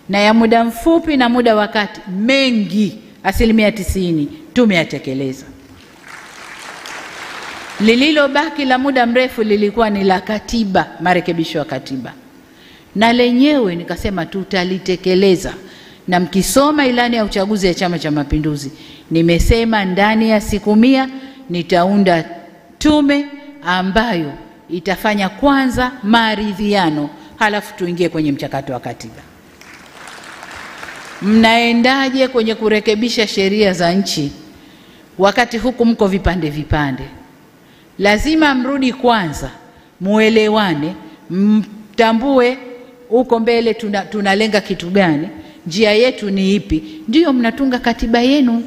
Na ya muda mfupi na muda wakati mengi, 90% tumeyatekeleza. Lililobaki la muda mrefu lilikuwa ni la katiba, marekebisho ya katiba. Na lenyewe nikasema tutalitekeleza. Na mkisoma ilani ya uchaguzi ya Chama cha Mapinduzi, nimesema ndani ya siku 100 nitaunda tume ambayo itafanya kwanza maridhiano. halafu tuingie kwenye mchakato wa katiba. Mnaendaje kwenye kurekebisha sheria za nchi wakati huku mko vipande vipande? Lazima mrudi kwanza, muelewane, mtambue uko mbele tunalenga kitu gani, njia yetu ni ipi, ndio mnatunga katiba yenu.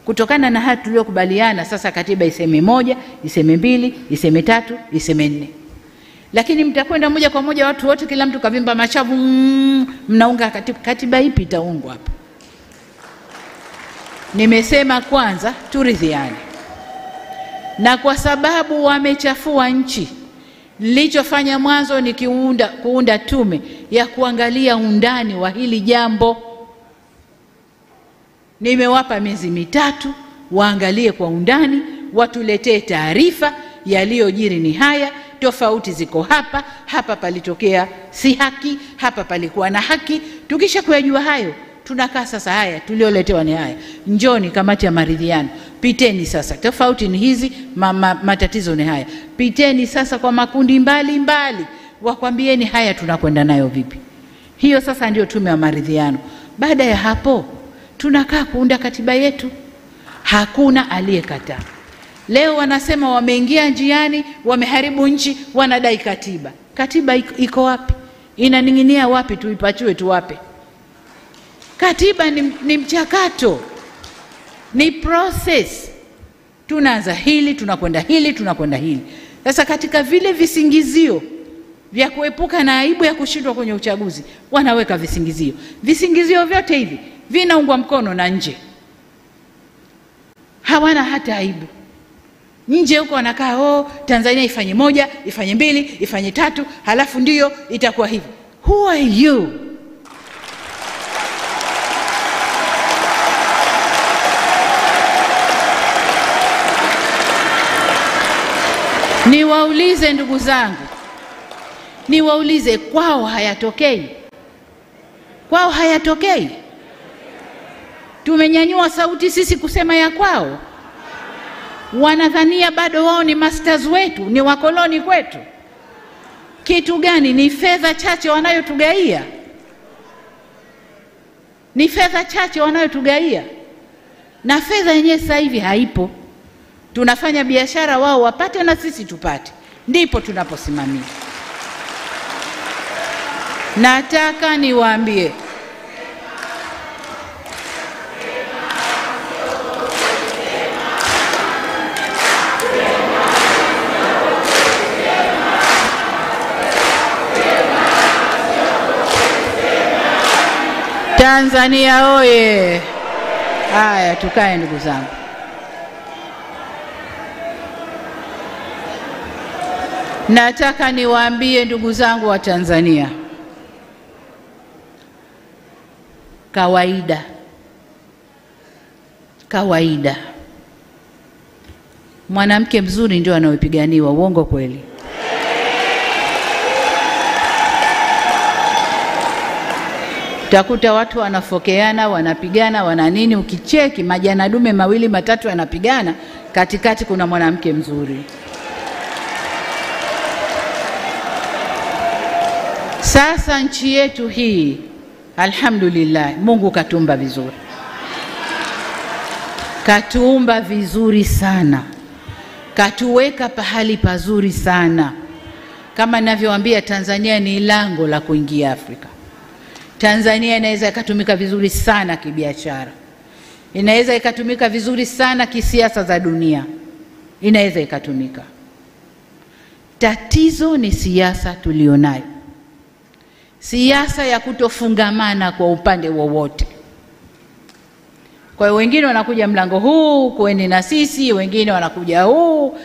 Kutokana na haya tuliyokubaliana, sasa katiba iseme 1, iseme 2, iseme 3, iseme 4. Lakini mtakwenda moja kwa moja watu wote, kila mtu kavimba machavu, mnaunga katiba ipi itaungwa hapa? Nimesema kwanza turidhiane. Na kwa sababu wamechafua nchi, nilichofanya mwanzo ni kuunda tume ya kuangalia undani wa hili jambo. Nimewapa miezi 3 waangalie kwa undani, watuletee taarifa yaliyojiri ni haya, tofauti ziko hapa, hapa palitokea si haki, hapa palikuwa na haki. Tukisha kuyajua hayo, tunakaa sasa, haya tulioletewa ni haya, njoni kamati ya maridhiano, piteni sasa, tofauti ni hizi, matatizo ni haya, piteni sasa kwa makundi mbali, wakwambieni haya tunakwenda nayo vipi. Hiyo sasa ndio tume ya maridhiano. Baada ya hapo tunakaa kuunda katiba yetu. Hakuna aliyekataa. Leo wanasema wameingia njiani, wameharibu nchi, wanadai katiba. Katiba iko wapi? Inaning'inia wapi? Tuipachue tuwape. Katiba ni mchakato, ni process. Tunaanza hili, tunakwenda hili, tunakwenda hili. Sasa katika vile visingizio vya kuepuka na aibu ya kushindwa kwenye uchaguzi, wanaweka visingizio. Visingizio vyote hivi vinaungwa mkono na nje. Hawana hata aibu. Nje huko wanakaa, Tanzania ifanye 1, ifanye 2, ifanye 3, halafu ndio itakuwa hivi. Who are you? Niwaulize ndugu zangu, niwaulize, kwao hayatokei? Kwao hayatokei? Tumenyanyua sauti sisi kusema ya kwao? Wanadhania bado wao ni masters wetu, ni wakoloni kwetu. Kitu gani? Ni fedha chache wanayotugaia. Ni fedha chache wanayotugaia. Na fedha yenyewe sasa hivi haipo. Tunafanya biashara, wao wapate na sisi tupate. Ndipo tunaposimamia. Nataka niwaambie, Tanzania oye! Haya, tukae ndugu zangu. Nataka niwaambie ndugu zangu wa Tanzania, kawaida mwanamke mzuri ndio anayepiganiwa. Uongo kweli? Utakuta watu wanafokeana, wanapigana, wana nini, ukicheki majana dume 2 3 yanapigana, katikati kuna mwanamke mzuri. Sasa nchi yetu hii, alhamdulillah, Mungu katumba vizuri. Katuumba vizuri sana. Katuweka pahali pazuri sana. Kama ninavyowaambia, Tanzania ni lango la kuingia Afrika. Tanzania inaweza ikatumika vizuri sana kibiashara. Inaweza ikatumika vizuri sana kisiasa za dunia. Inaweza ikatumika. Tatizo ni siasa tulionayo. Siasa ya kutofungamana kwa upande wowote. Kwa hiyo wengine wanakuja mlango huu, kueni na sisi, wengine wanakuja huu.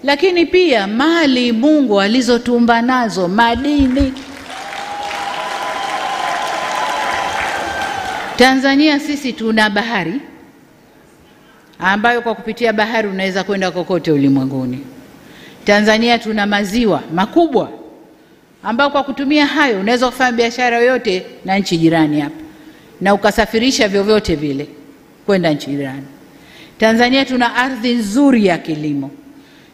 Lakini pia mali Mungu alizotumba nazo, madini. Tanzania sisi tuna bahari, ambayo kwa kupitia bahari unaweza kwenda kokote ulimwenguni. Tanzania tuna maziwa makubwa, ambao kwa kutumia hayo unaweza kufanya biashara yoyote na nchi jirani hapa, na ukasafirisha vyovyote vile kwenda nchi jirani. Tanzania tuna ardhi nzuri ya kilimo,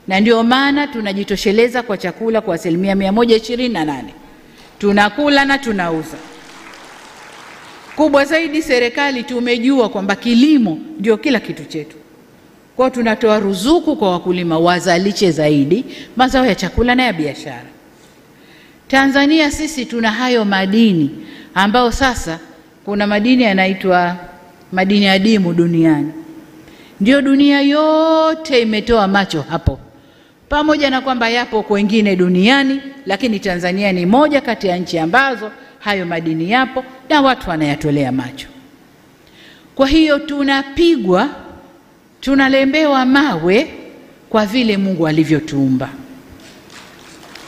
na ndio maana tunajitosheleza kwa chakula kwa 128%. tunakula na tunauza. Kubwa zaidi, serikali tumejua kwamba kilimo ndio kila kitu chetu. Kwa tunatoa ruzuku kwa wakulima wazalishe zaidi mazao ya chakula na ya biashara. Tanzania sisi tuna hayo madini ambao sasa kuna madini yanaitwa madini adimu duniani. Ndio dunia yote imetoa macho hapo. Pamoja na kwamba yapo kwengine duniani, lakini Tanzania ni moja kati ya nchi ambazo hayo madini yapo na watu wanayatolea macho. Kwa hiyo tunapigwa, tunalembewa mawe kwa vile Mungu alivyotuumba.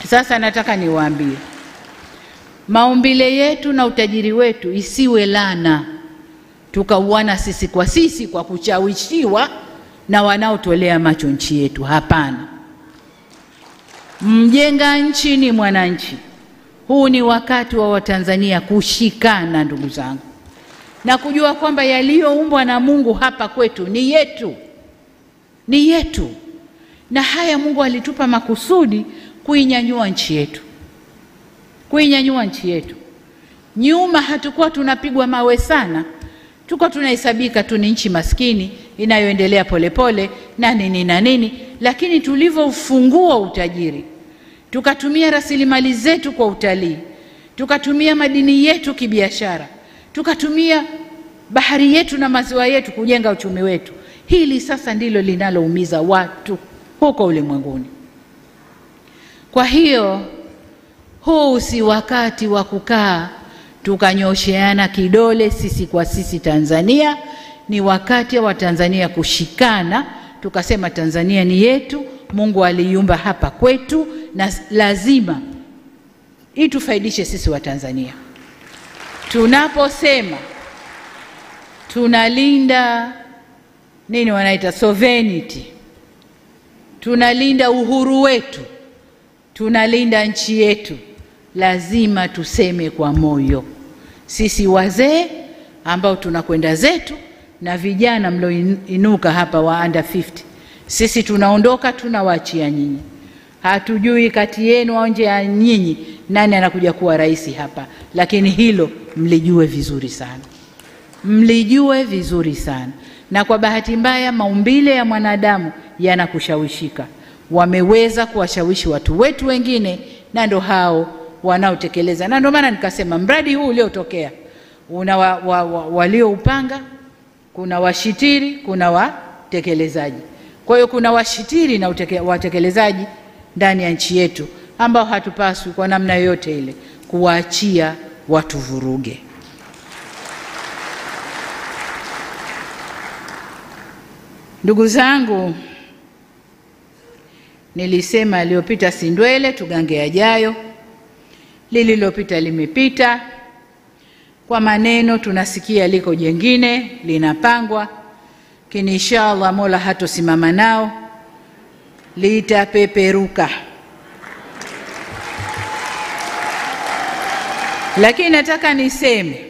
Sasa nataka niwaambie, maumbile yetu na utajiri wetu isiwe lana tukauana sisi kwa kuchawishiwa na wanaotolea macho nchi yetu. Hapana. Mjenga nchi ni mwananchi. Huu ni wakati wa Watanzania kushikana, ndugu zangu, na kujua kwamba yaliyoumbwa na Mungu hapa kwetu ni yetu. Ni yetu. Na haya Mungu alitupa makusudi kuinyanyua nchi yetu. Kuinyanyua nchi yetu. Nyuma hatukuwa tunapigwa mawe sana. Tuko tunahesabika tu ni nchi maskini inayoendelea polepole na nini, lakini tulivyofungua utajiri, tukatumia rasilimali zetu kwa utalii, tukatumia madini yetu kibiashara, tukatumia bahari yetu na maziwa yetu kujenga uchumi wetu. Hili sasa ndilo linaloumiza watu huko ulimwenguni. Kwa hiyo huu si wakati wa kukaa tukanyosheana kidole sisi kwa sisi Tanzania. Ni wakati wa Tanzania kushikana, tukasema Tanzania ni yetu, Mungu aliiumba hapa kwetu na lazima itufaidishe sisi wa Tanzania. Tunaposema tunalinda nini wanaita sovereignty, tunalinda uhuru wetu, tunalinda nchi yetu, lazima tuseme kwa moyo. Sisi wazee ambao tunakwenda zetu na vijana mlioinuka hapa wa under 50, sisi tunaondoka, tunawaachia nyinyi. Hatujui kati yenu au nje ya nyinyi nani anakuja kuwa rais hapa, lakini hilo mlijue vizuri sana. Mlijue vizuri sana. Na kwa bahati mbaya maumbile ya mwanadamu yanakushawishika. Wameweza kuwashawishi watu wetu wengine, na ndo hao wanaotekeleza. Na ndio maana nikasema mradi huu uliotokea una walioupanga, kuna washitiri, kuna watekelezaji. Kwa hiyo kuna washitiri na watekelezaji ndani ya nchi yetu ambao hatupaswi kwa namna yoyote ile kuwaachia watu vuruge. Ndugu zangu, nilisema aliyopita si ndwele, tugange yajayo. Lililopita limepita. Kwa maneno tunasikia liko jengine linapangwa, kini inshallah Mola hatosimama nao, litapeperuka. Lakini nataka niseme,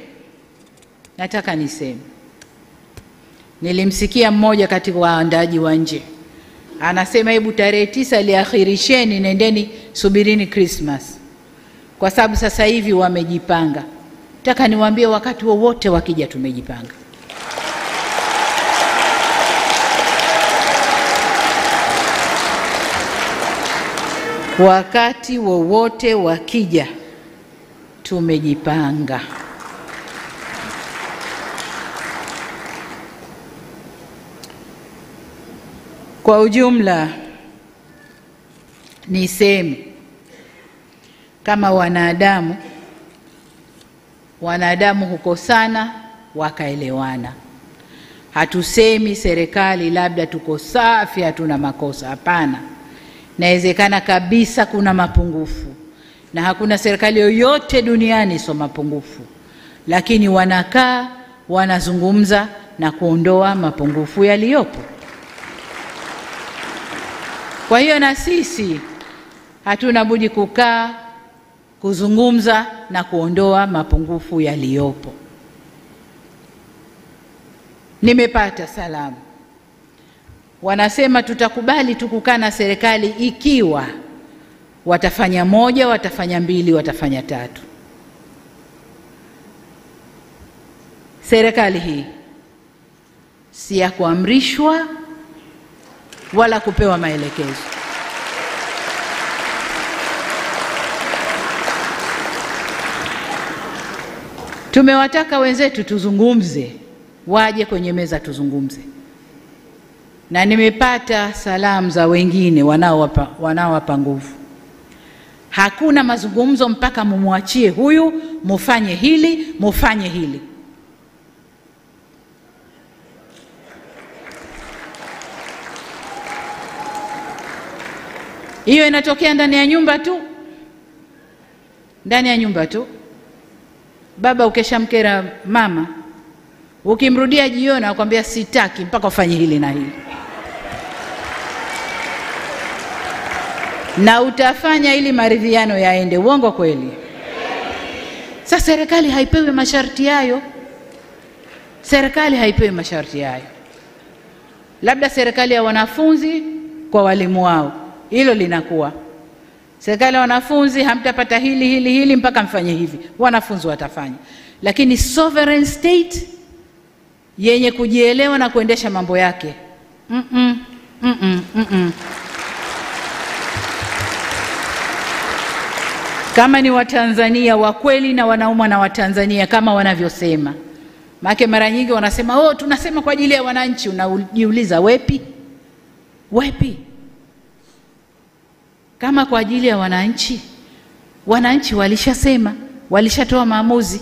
nilimsikia mmoja katika waandaji wa nje anasema hebu tarehe 9 liakhirisheni, nendeni subirini Christmas, kwa sababu sasa hivi wamejipanga. Nataka niwaambie wakati wowote wakija tumejipanga. Wakati wowote wakija tumejipanga. Kwa ujumla niseme kama wanadamu hukosana wakaelewana. Hatusemi serikali labda tuko safi hatuna makosa, hapana. Inawezekana kabisa kuna mapungufu, na hakuna serikali yoyote duniani sio mapungufu, lakini wanakaa wanazungumza na kuondoa mapungufu yaliyopo. Kwa hiyo na sisi hatuna budi kukaa kuzungumza na kuondoa mapungufu yaliyopo. Nimepata salamu wanasema tutakubali tukukaa na serikali ikiwa watafanya 1, watafanya 2, watafanya 3. serikali hii si ya kuamrishwa wala kupewa maelekezo. Tumewataka wenzetu tuzungumze, waje kwenye meza tuzungumze. Na nimepata salamu za wengine wanaowapa nguvu. Hakuna mazungumzo mpaka mumwachie huyu, mufanye hili, mufanye hili. Hiyo inatokea ndani ya nyumba tu. Ndani ya nyumba tu. Baba ukeshamkera mama, ukimrudia jioni akwambia sitaki mpaka ufanye hili na hili. Na utafanya ili maridhiano yaende. Uongo kweli? Sasa serikali haipewi masharti hayo. Serikali haipewi masharti hayo. Labda serikali ya wanafunzi kwa walimu wao, hilo linakuwa. Serikali ya wanafunzi hamtapata hili mpaka mfanye hivi. Wanafunzi watafanya. Lakini sovereign state yenye kujielewa na kuendesha mambo yake. Kama ni Watanzania wa kweli na wanaumwa na Watanzania kama wanavyosema. Maana mara nyingi wanasema, tunasema kwa ajili ya wananchi. Unajiuliza wepi? Wepi? Kama kwa ajili ya wananchi, wananchi walishasema, walishatoa maamuzi.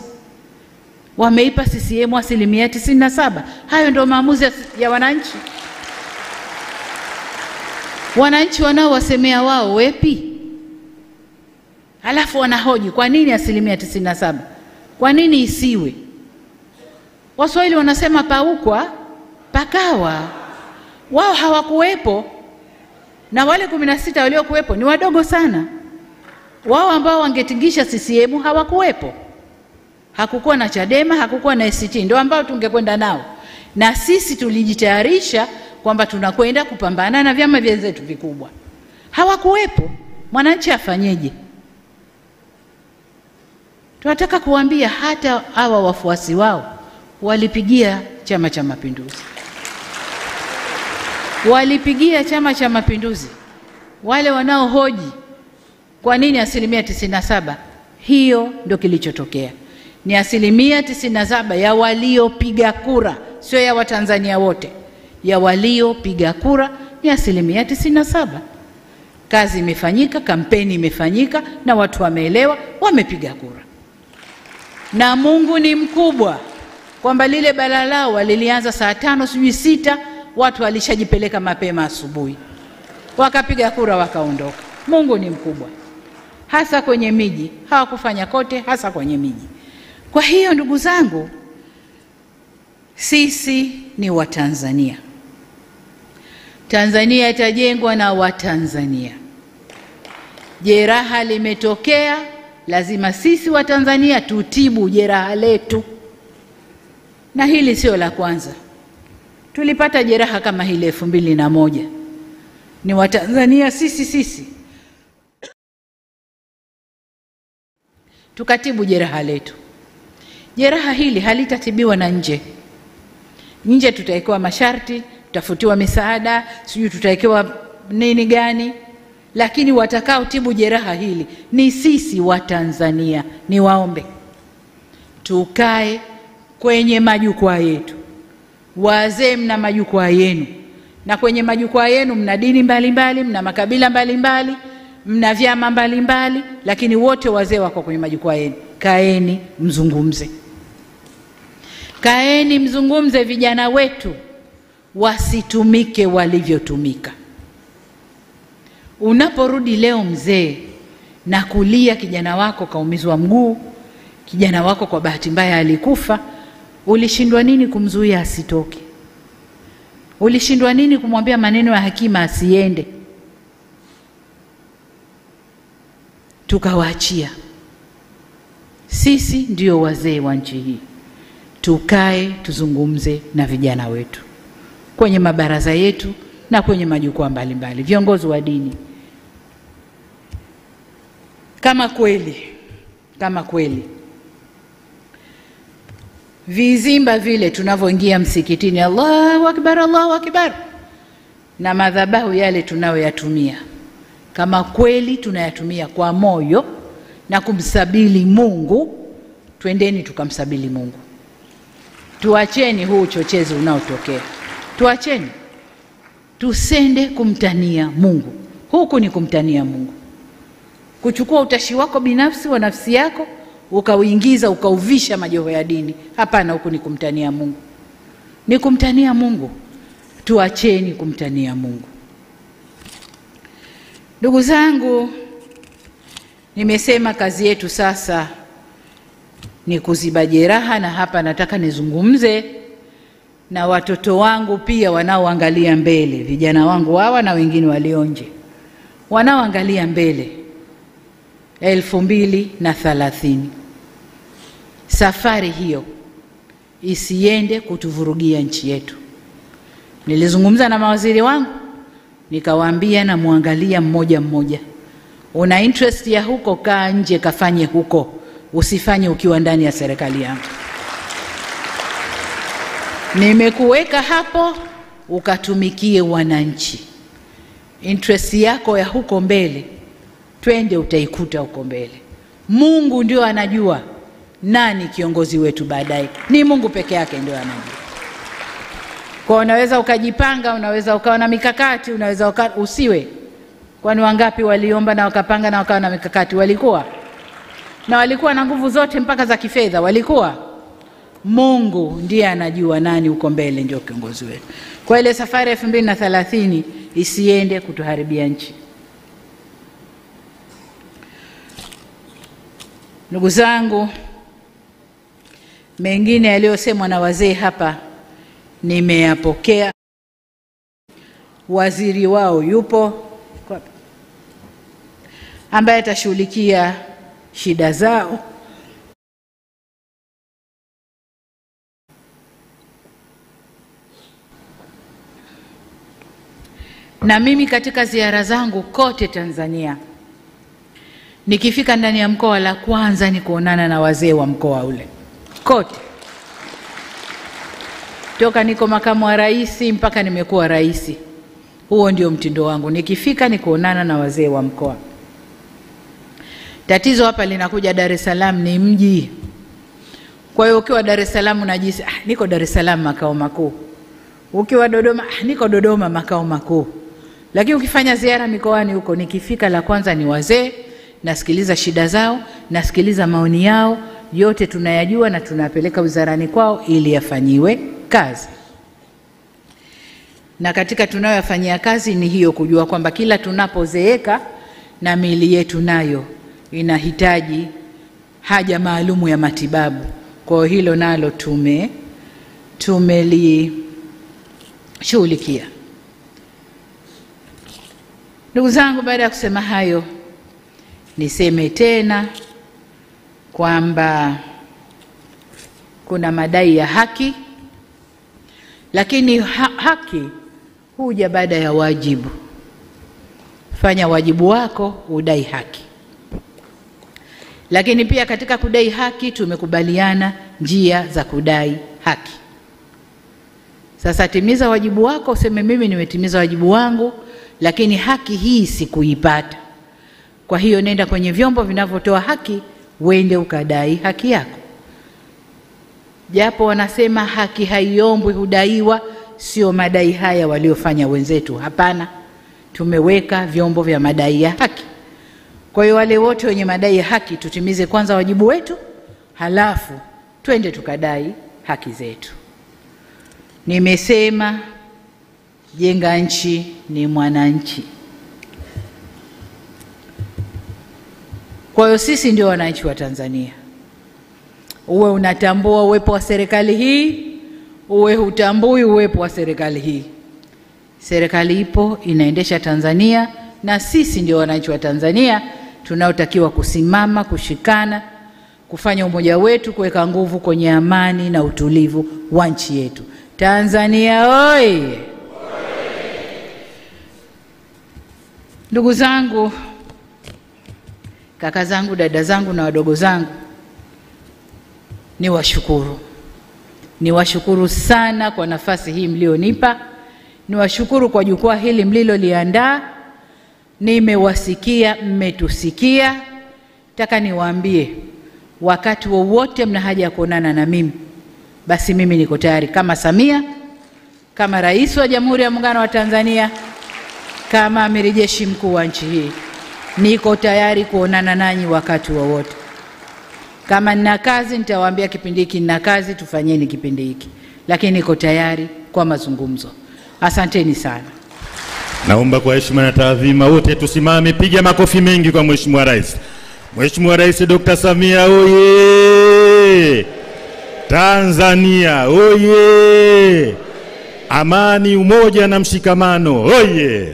Wameipa CCM 97%. Hayo ndio maamuzi ya wananchi. Wananchi wanaowasemea wao wepi? Halafu wanahoji kwa nini 97%? Kwa nini isiwe? Waswahili wanasema paukwa pakawa. Wao hawakuwepo. Na wale 16 waliokuwepo ni wadogo sana. Wao ambao wangetingisha CCM hawakuwepo. Hakukuwa na Chadema, hakukuwa na ACT, ndio ambao tungekwenda nao. Na sisi tulijitayarisha kwamba tunakwenda kupambana na vyama vyenzetu vikubwa. Hawakuwepo. Mwananchi afanyeje? Tunataka kuambia hata hawa wafuasi wao walipigia Chama cha Mapinduzi. Walipigia Chama cha Mapinduzi. Wale wanaohoji kwa nini 97%, hiyo ndio kilichotokea. Ni 97% ya waliopiga kura, sio ya Watanzania wote. Ya waliopiga kura ni 97%. Kazi imefanyika, kampeni imefanyika na watu wameelewa, wamepiga kura. Na Mungu ni mkubwa kwamba lile balaa lao walilianza saa 5 sijui 6, watu walishajipeleka mapema asubuhi. Wakapiga kura wakaondoka. Mungu ni mkubwa. Hasa kwenye miji, hawakufanya kote, hasa kwenye miji. Kwa hiyo ndugu zangu, sisi ni Watanzania. Tanzania itajengwa na Watanzania. Jeraha limetokea, lazima sisi Watanzania tutibu jeraha letu. Na hili sio la kwanza. Tulipata jeraha kama hili 2001. Ni Watanzania sisi tukatibu jeraha letu. Jeraha hili halitatibiwa na nje. Nje tutawekewa masharti, tutafutiwa misaada, sijui tutawekewa nini gani, lakini watakao tibu jeraha hili ni sisi Watanzania. Niwaombe tukae kwenye majukwaa yetu. Wazee mna majukwaa yenu, na kwenye majukwaa yenu mna dini mbalimbali, mna makabila mbalimbali, mna vyama mbalimbali, lakini wote wazee wako kwenye majukwaa yenu. Kaeni mzungumze. Kaeni mzungumze, vijana wetu wasitumike walivyotumika. Unaporudi leo mzee na kulia kijana wako kaumizwa mguu, kijana wako kwa bahati mbaya alikufa, ulishindwa nini kumzuia asitoke? Ulishindwa nini kumwambia maneno ya hakima asiende? Tukawaachia. Sisi ndio wazee wa nchi hii. Tukae tuzungumze na vijana wetu kwenye mabaraza yetu na kwenye majukwaa mbalimbali. Viongozi wa dini, kama kweli vizimba vile tunavyoingia msikitini, Allahu akbar, Allahu akbar, na madhabahu yale tunayoyatumia, kama kweli tunayatumia kwa moyo na kumsabili Mungu, twendeni tukamsabili Mungu. Tuacheni huu uchochezi unaotokea, tuacheni, tusende kumtania Mungu. Huku ni kumtania Mungu, kuchukua utashi wako binafsi wa nafsi yako ukauingiza ukauvisha majoho ya dini. Hapana, huku ni kumtania Mungu, ni kumtania Mungu. Tuacheni kumtania Mungu. Ndugu zangu, nimesema kazi yetu sasa ni kuziba jeraha, na hapa nataka nizungumze na watoto wangu pia wanaoangalia mbele, vijana wangu hawa na wengine walio nje wanaoangalia mbele. 2030 safari hiyo isiende kutuvurugia nchi yetu. Nilizungumza na mawaziri wangu nikawaambia, na muangalia mmoja mmoja, una interest ya huko, kaa nje kafanye huko, usifanye ukiwa ndani ya serikali yangu. Nimekuweka hapo ukatumikie wananchi. Interest yako ya huko mbele, twende utaikuta huko mbele. Mungu ndio anajua nani kiongozi wetu baadaye, ni Mungu peke yake ndio anajua. Kwa unaweza ukajipanga, unaweza ukawa na mikakati, unaweza usiwe. Kwani wangapi waliomba na wakapanga na wakawa na mikakati? Walikuwa na nguvu zote mpaka za kifedha, walikuwa. Mungu ndiye anajua nani uko mbele ndio kiongozi wetu. Kwa ile safari ya 2030 isiende kutuharibia nchi. Ndugu zangu, mengine yaliyosemwa na wazee hapa nimeyapokea. Waziri wao yupo ambaye atashughulikia shida zao. Na mimi katika ziara zangu kote Tanzania, nikifika ndani ya mkoa, la kwanza ni kuonana na wazee wa mkoa ule kote. Toka niko makamu wa rais mpaka nimekuwa rais, huo ndio mtindo wangu. Nikifika ni kuonana na wazee wa mkoa. Tatizo hapa linakuja, Dar es Salaam ni mji. Kwa hiyo ukiwa Dar es Salaam unajisi, niko Dar es Salaam makao makuu. Ukiwa Dodoma, niko Dodoma makao makuu. Lakini ukifanya ziara mikoani huko, nikifika la kwanza ni wazee, nasikiliza shida zao, nasikiliza maoni yao, yote tunayajua na tunapeleka wizarani kwao ili yafanyiwe kazi. Na katika tunayoyafanyia kazi ni hiyo, kujua kwamba kila tunapozeeka na miili yetu nayo inahitaji haja maalumu ya matibabu. Kwa hilo nalo tumelishughulikia. Ndugu zangu, baada ya kusema hayo, niseme tena kwamba kuna madai ya haki, lakini haki huja baada ya wajibu. Fanya wajibu wako, udai haki. Lakini pia katika kudai haki tumekubaliana njia za kudai haki. Sasa timiza wajibu wako, useme mimi nimetimiza wajibu wangu, lakini haki hii sikuipata. Kwa hiyo nenda kwenye vyombo vinavyotoa haki, uende ukadai haki yako. Japo wanasema haki haiombwi, hudaiwa, sio madai haya waliofanya wenzetu. Hapana, tumeweka vyombo vya madai ya haki. Kwa hiyo wale wote wenye madai ya haki, tutimize kwanza wajibu wetu, halafu twende tukadai haki zetu. Nimesema jenga nchi ni mwananchi. Kwa hiyo sisi ndio wananchi wa Tanzania. Uwe unatambua uwepo wa serikali hii, uwe hutambui uwepo wa serikali hii, serikali ipo, inaendesha Tanzania, na sisi ndio wananchi wa Tanzania tunaotakiwa kusimama, kushikana, kufanya umoja wetu, kuweka nguvu kwenye amani na utulivu wa nchi yetu. Tanzania oi! Ndugu zangu, kaka zangu, dada zangu na wadogo zangu, ni washukuru. Niwashukuru sana kwa nafasi hii mlionipa. Niwashukuru kwa jukwaa hili mliloliandaa. Nimewasikia, mmetusikia. Nataka niwaambie, wakati wowote mna haja ya kuonana na mimi, basi mimi niko tayari, kama Samia, kama Rais wa Jamhuri ya Muungano wa Tanzania, kama Amiri Jeshi Mkuu wa nchi hii. Niko tayari kuonana nanyi wakati wowote. Kama nina kazi nitawaambia kipindi hiki nina kazi, tufanyeni kipindi hiki. Lakini niko tayari kwa mazungumzo. Asanteni sana. Naomba kwa heshima na taadhima wote tusimame, piga makofi mengi kwa Mheshimiwa Rais. Mheshimiwa Rais Dr. Samia oye! Tanzania oye! Amani, umoja na mshikamano oye!